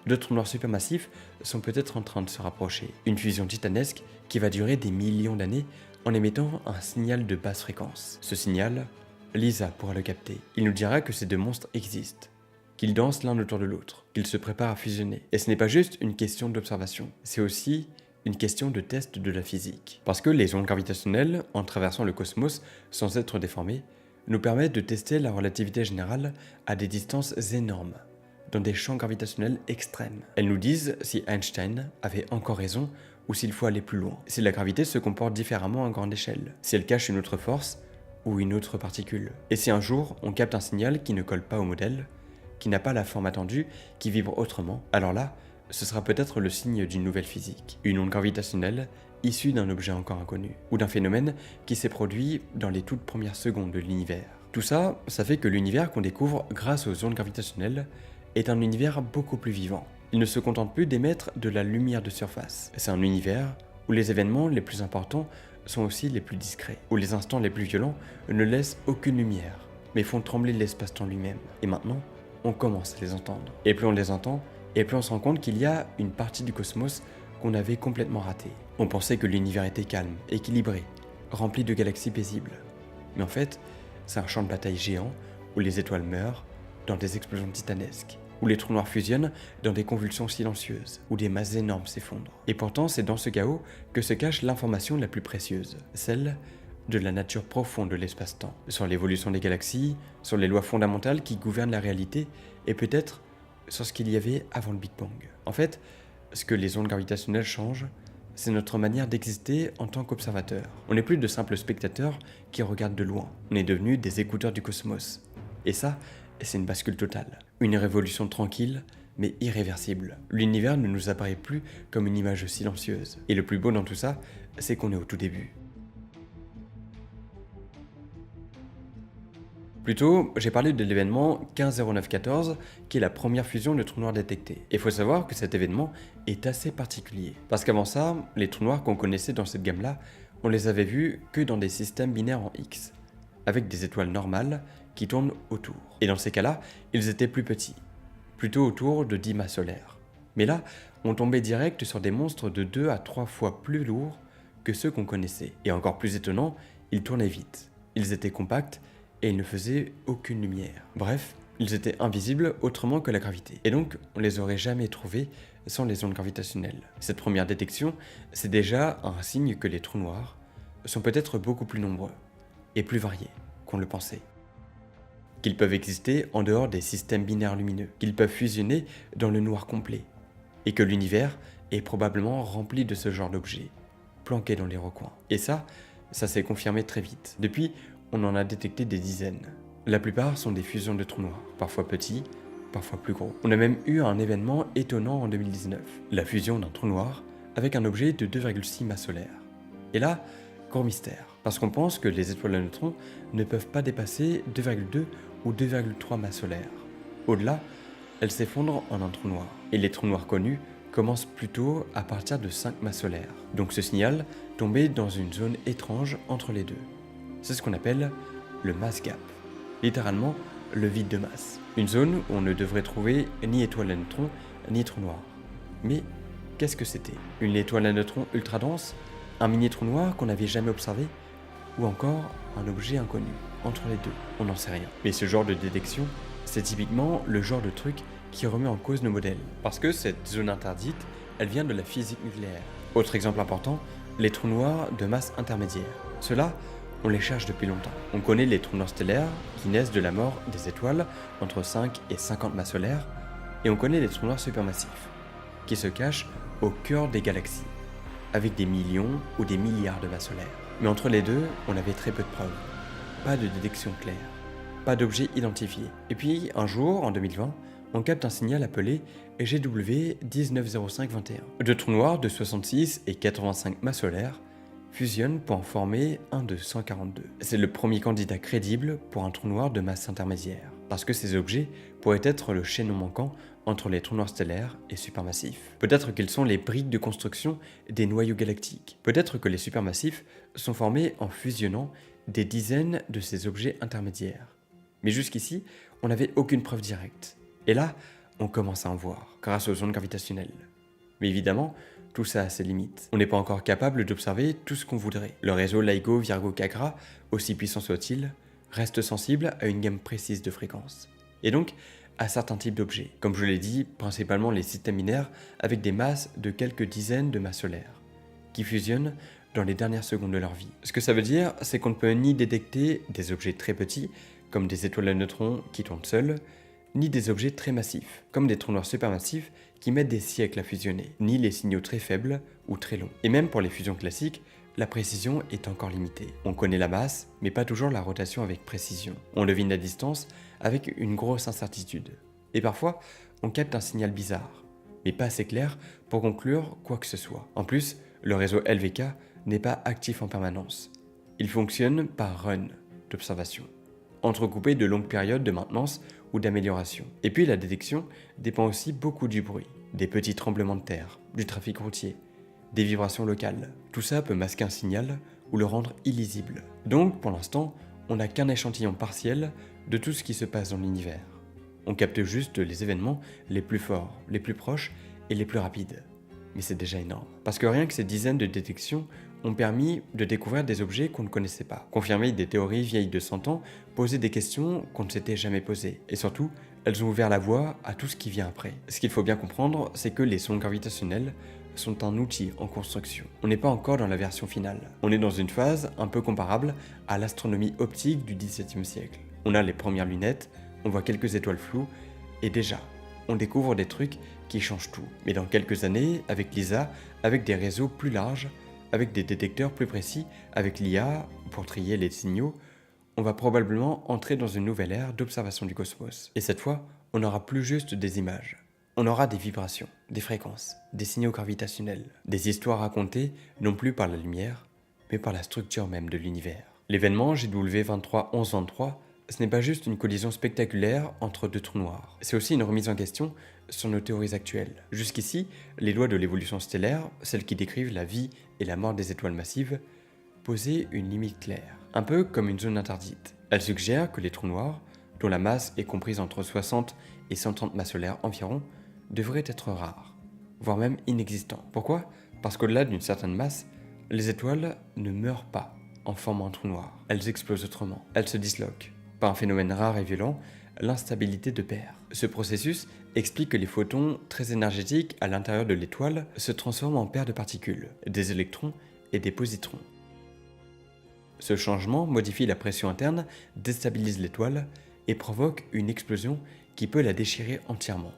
deux trous noirs supermassifs sont peut-être en train de se rapprocher. Une fusion titanesque qui va durer des millions d'années en émettant un signal de basse fréquence. Ce signal, LISA pourra le capter. Il nous dira que ces deux monstres existent, qu'ils dansent l'un autour de l'autre, qu'ils se préparent à fusionner. Et ce n'est pas juste une question d'observation, c'est aussi une question de test de la physique. Parce que les ondes gravitationnelles, en traversant le cosmos sans être déformées, nous permettent de tester la relativité générale à des distances énormes, dans des champs gravitationnels extrêmes. Elles nous disent si Einstein avait encore raison ou s'il faut aller plus loin, si la gravité se comporte différemment à grande échelle, si elle cache une autre force ou une autre particule. Et si un jour on capte un signal qui ne colle pas au modèle, qui n'a pas la forme attendue, qui vibre autrement, alors là, ce sera peut-être le signe d'une nouvelle physique, une onde gravitationnelle issue d'un objet encore inconnu, ou d'un phénomène qui s'est produit dans les toutes premières secondes de l'univers. Tout ça, ça fait que l'univers qu'on découvre grâce aux ondes gravitationnelles est un univers beaucoup plus vivant. Il ne se contente plus d'émettre de la lumière de surface. C'est un univers où les événements les plus importants sont aussi les plus discrets, où les instants les plus violents ne laissent aucune lumière, mais font trembler l'espace-temps lui-même. Et maintenant, on commence à les entendre. Et plus on les entend, et plus on se rend compte qu'il y a une partie du cosmos qu'on avait complètement ratée. On pensait que l'univers était calme, équilibré, rempli de galaxies paisibles. Mais en fait, c'est un champ de bataille géant où les étoiles meurent dans des explosions titanesques, où les trous noirs fusionnent dans des convulsions silencieuses, où des masses énormes s'effondrent. Et pourtant, c'est dans ce chaos que se cache l'information la plus précieuse, celle de la nature profonde de l'espace-temps, sur l'évolution des galaxies, sur les lois fondamentales qui gouvernent la réalité, et peut-être sur ce qu'il y avait avant le Big Bang. En fait, ce que les ondes gravitationnelles changent, c'est notre manière d'exister en tant qu'observateur. On n'est plus de simples spectateurs qui regardent de loin, on est devenus des écouteurs du cosmos. Et ça, c'est une bascule totale. Une révolution tranquille, mais irréversible. L'univers ne nous apparaît plus comme une image silencieuse. Et le plus beau dans tout ça, c'est qu'on est au tout début. Plus tôt, j'ai parlé de l'événement 150914, qui est la première fusion de trous noirs détectée. Et il faut savoir que cet événement est assez particulier. Parce qu'avant ça, les trous noirs qu'on connaissait dans cette gamme-là, on les avait vus que dans des systèmes binaires en X, avec des étoiles normales qui tournent autour. Et dans ces cas-là, ils étaient plus petits, plutôt autour de 10 masses solaires. Mais là, on tombait direct sur des monstres de 2 à 3 fois plus lourds que ceux qu'on connaissait. Et encore plus étonnant, ils tournaient vite. Ils étaient compacts, et ils ne faisaient aucune lumière. Bref, ils étaient invisibles autrement que la gravité. Et donc, on les aurait jamais trouvés sans les ondes gravitationnelles. Cette première détection, c'est déjà un signe que les trous noirs sont peut-être beaucoup plus nombreux et plus variés qu'on le pensait. Qu'ils peuvent exister en dehors des systèmes binaires lumineux, qu'ils peuvent fusionner dans le noir complet, et que l'univers est probablement rempli de ce genre d'objets, planqués dans les recoins. Et ça s'est confirmé très vite. Depuis, on en a détecté des dizaines. La plupart sont des fusions de trous noirs, parfois petits, parfois plus gros. On a même eu un événement étonnant en 2019, la fusion d'un trou noir avec un objet de 2,6 masses solaires. Et là, gros mystère, parce qu'on pense que les étoiles à neutrons ne peuvent pas dépasser 2,2 ou 2,3 masses solaires. Au-delà, elles s'effondrent en un trou noir. Et les trous noirs connus, commence plutôt à partir de 5 masses solaires. Donc ce signal tombait dans une zone étrange entre les deux. C'est ce qu'on appelle le mass gap, littéralement le vide de masse. Une zone où on ne devrait trouver ni étoile à neutrons, ni trou noir. Mais qu'est-ce que c'était? Une étoile à neutrons ultra dense? Un mini trou noir qu'on n'avait jamais observé? Ou encore un objet inconnu? Entre les deux, on n'en sait rien. Mais ce genre de détection, c'est typiquement le genre de truc qui remet en cause nos modèles. Parce que cette zone interdite, elle vient de la physique nucléaire. Autre exemple important, les trous noirs de masse intermédiaire. Ceux-là, on les cherche depuis longtemps. On connaît les trous noirs stellaires qui naissent de la mort des étoiles entre 5 et 50 masses solaires, et on connaît les trous noirs supermassifs, qui se cachent au cœur des galaxies, avec des millions ou des milliards de masses solaires. Mais entre les deux, on avait très peu de preuves. Pas de détection claire, pas d'objet identifié. Et puis, un jour, en 2020, on capte un signal appelé GW 190521. Deux trous noirs de 66 et 85 masses solaires fusionnent pour en former un de 142. C'est le premier candidat crédible pour un trou noir de masse intermédiaire, parce que ces objets pourraient être le chaînon manquant entre les trous noirs stellaires et supermassifs. Peut-être qu'ils sont les briques de construction des noyaux galactiques. Peut-être que les supermassifs sont formés en fusionnant des dizaines de ces objets intermédiaires. Mais jusqu'ici, on n'avait aucune preuve directe. Et là, on commence à en voir, grâce aux ondes gravitationnelles. Mais évidemment, tout ça a ses limites. On n'est pas encore capable d'observer tout ce qu'on voudrait. Le réseau LIGO-Virgo-Cagra, aussi puissant soit-il, reste sensible à une gamme précise de fréquences. Et donc, à certains types d'objets. Comme je l'ai dit, principalement les systèmes binaires avec des masses de quelques dizaines de masses solaires, qui fusionnent dans les dernières secondes de leur vie. Ce que ça veut dire, c'est qu'on ne peut ni détecter des objets très petits, comme des étoiles à neutrons qui tournent seules, ni des objets très massifs, comme des trous noirs supermassifs qui mettent des siècles à fusionner, ni les signaux très faibles ou très longs. Et même pour les fusions classiques, la précision est encore limitée. On connaît la masse, mais pas toujours la rotation avec précision. On devine la distance avec une grosse incertitude. Et parfois, on capte un signal bizarre, mais pas assez clair pour conclure quoi que ce soit. En plus, le réseau LVK n'est pas actif en permanence. Il fonctionne par run d'observation, entrecoupé de longues périodes de maintenance ou d'amélioration. Et puis la détection dépend aussi beaucoup du bruit, des petits tremblements de terre, du trafic routier, des vibrations locales. Tout ça peut masquer un signal ou le rendre illisible. Donc pour l'instant, on n'a qu'un échantillon partiel de tout ce qui se passe dans l'univers. On capte juste les événements les plus forts, les plus proches et les plus rapides. Mais c'est déjà énorme. Parce que rien que ces dizaines de détections ont permis de découvrir des objets qu'on ne connaissait pas, confirmer des théories vieilles de 100 ans, poser des questions qu'on ne s'était jamais posées. Et surtout, elles ont ouvert la voie à tout ce qui vient après. Ce qu'il faut bien comprendre, c'est que les sondes gravitationnelles sont un outil en construction. On n'est pas encore dans la version finale. On est dans une phase un peu comparable à l'astronomie optique du XVIIe siècle. On a les premières lunettes, on voit quelques étoiles floues, et déjà, on découvre des trucs qui changent tout. Mais dans quelques années, avec l'ISA, avec des réseaux plus larges, avec des détecteurs plus précis, avec l'IA pour trier les signaux, on va probablement entrer dans une nouvelle ère d'observation du cosmos. Et cette fois, on n'aura plus juste des images. On aura des vibrations, des fréquences, des signaux gravitationnels, des histoires racontées non plus par la lumière, mais par la structure même de l'univers. L'événement JW231123, ce n'est pas juste une collision spectaculaire entre deux trous noirs, c'est aussi une remise en question sur nos théories actuelles. Jusqu'ici, les lois de l'évolution stellaire, celles qui décrivent la vie et la mort des étoiles massives, posaient une limite claire, un peu comme une zone interdite. Elles suggèrent que les trous noirs, dont la masse est comprise entre 60 et 130 masses solaires environ, devraient être rares, voire même inexistants. Pourquoi ? Parce qu'au-delà d'une certaine masse, les étoiles ne meurent pas en formant un trou noir. Elles explosent autrement, elles se disloquent. Par un phénomène rare et violent, l'instabilité de paire. Ce processus explique que les photons très énergétiques à l'intérieur de l'étoile se transforment en paires de particules, des électrons et des positrons. Ce changement modifie la pression interne, déstabilise l'étoile et provoque une explosion qui peut la déchirer entièrement,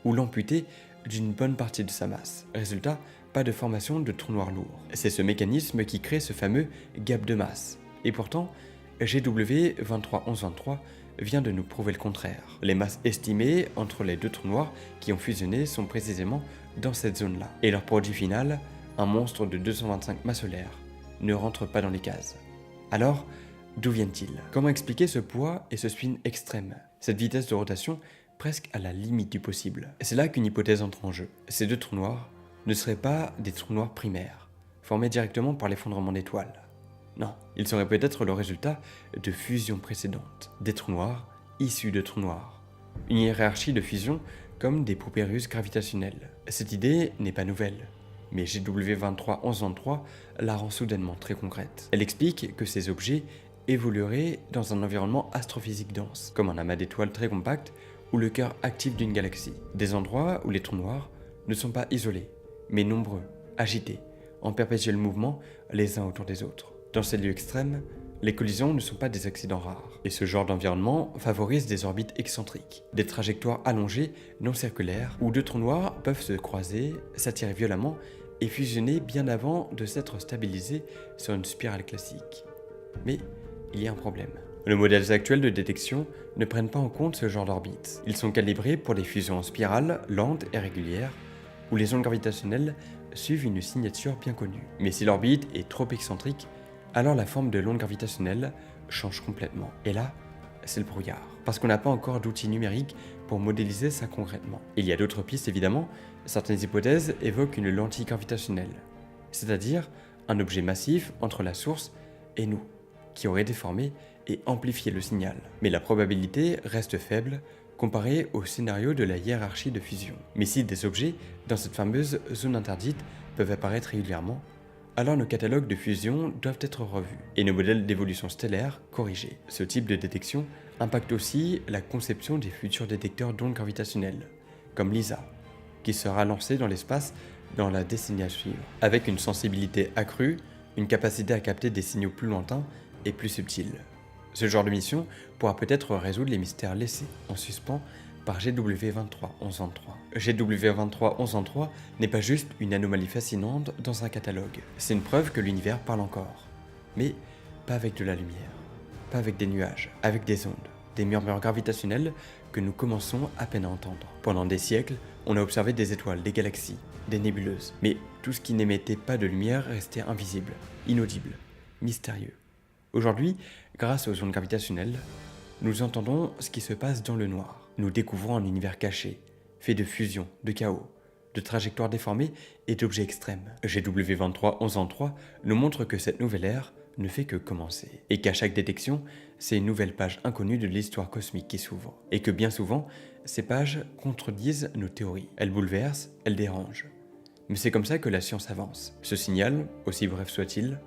ou l'amputer d'une bonne partie de sa masse. Résultat, pas de formation de trou noir lourd. C'est ce mécanisme qui crée ce fameux gap de masse. Et pourtant, GW231123 vient de nous prouver le contraire. Les masses estimées entre les deux trous noirs qui ont fusionné sont précisément dans cette zone-là. Et leur produit final, un monstre de 225 masses solaires, ne rentre pas dans les cases. Alors, d'où viennent-ils ? Comment expliquer ce poids et ce spin extrême ? Cette vitesse de rotation presque à la limite du possible. C'est là qu'une hypothèse entre en jeu. Ces deux trous noirs ne seraient pas des trous noirs primaires, formés directement par l'effondrement d'étoiles. Non, ils seraient peut-être le résultat de fusions précédentes, des trous noirs issus de trous noirs. Une hiérarchie de fusion comme des poupées russes gravitationnelles. Cette idée n'est pas nouvelle, mais GW231123 la rend soudainement très concrète. Elle explique que ces objets évolueraient dans un environnement astrophysique dense, comme un amas d'étoiles très compact ou le cœur actif d'une galaxie. Des endroits où les trous noirs ne sont pas isolés, mais nombreux, agités, en perpétuel mouvement les uns autour des autres. Dans ces lieux extrêmes, les collisions ne sont pas des accidents rares, et ce genre d'environnement favorise des orbites excentriques, des trajectoires allongées non circulaires, où deux trous noirs peuvent se croiser, s'attirer violemment et fusionner bien avant de s'être stabilisés sur une spirale classique. Mais il y a un problème. Les modèles actuels de détection ne prennent pas en compte ce genre d'orbite. Ils sont calibrés pour des fusions en spirale, lentes et régulières, où les ondes gravitationnelles suivent une signature bien connue. Mais si l'orbite est trop excentrique, alors la forme de l'onde gravitationnelle change complètement. Et là, c'est le brouillard, parce qu'on n'a pas encore d'outils numériques pour modéliser ça concrètement. Il y a d'autres pistes évidemment, certaines hypothèses évoquent une lentille gravitationnelle, c'est-à-dire un objet massif entre la source et nous, qui aurait déformé et amplifié le signal. Mais la probabilité reste faible comparée au scénario de la hiérarchie de fusion. Mais si des objets dans cette fameuse zone interdite peuvent apparaître régulièrement, alors nos catalogues de fusion doivent être revus et nos modèles d'évolution stellaire corrigés. Ce type de détection impacte aussi la conception des futurs détecteurs d'ondes gravitationnelles, comme LISA, qui sera lancé dans l'espace dans la décennie à suivre, avec une sensibilité accrue, une capacité à capter des signaux plus lointains et plus subtils. Ce genre de mission pourra peut-être résoudre les mystères laissés en suspens par GW231123. GW231123 n'est pas juste une anomalie fascinante dans un catalogue, c'est une preuve que l'univers parle encore. Mais pas avec de la lumière, pas avec des nuages, avec des ondes, des murmures gravitationnels que nous commençons à peine à entendre. Pendant des siècles, on a observé des étoiles, des galaxies, des nébuleuses, mais tout ce qui n'émettait pas de lumière restait invisible, inaudible, mystérieux. Aujourd'hui, grâce aux ondes gravitationnelles, nous entendons ce qui se passe dans le noir. Nous découvrons un univers caché, fait de fusion, de chaos, de trajectoires déformées et d'objets extrêmes. GW231123 nous montre que cette nouvelle ère ne fait que commencer, et qu'à chaque détection, c'est une nouvelle page inconnue de l'histoire cosmique qui s'ouvre, et que bien souvent, ces pages contredisent nos théories. Elles bouleversent, elles dérangent. Mais c'est comme ça que la science avance. Ce signal, aussi bref soit-il,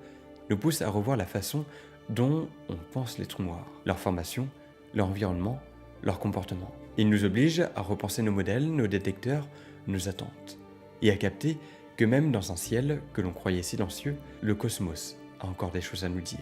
nous pousse à revoir la façon dont on pense les trous noirs, leur formation, leur environnement, leur comportement. Il nous oblige à repenser nos modèles, nos détecteurs, nos attentes, et à capter que même dans un ciel que l'on croyait silencieux, le cosmos a encore des choses à nous dire.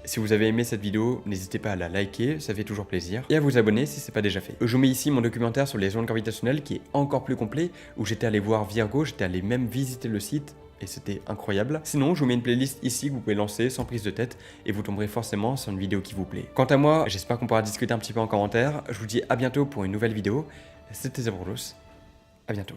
Si vous avez aimé cette vidéo, n'hésitez pas à la liker, ça fait toujours plaisir, et à vous abonner si ce n'est pas déjà fait. Je vous mets ici mon documentaire sur les ondes gravitationnelles qui est encore plus complet, où j'étais allé voir Virgo, j'étais allé même visiter le site, et c'était incroyable. Sinon, je vous mets une playlist ici que vous pouvez lancer sans prise de tête, et vous tomberez forcément sur une vidéo qui vous plaît. Quant à moi, j'espère qu'on pourra discuter un petit peu en commentaire, je vous dis à bientôt pour une nouvelle vidéo, c'était Zebroulos, à bientôt.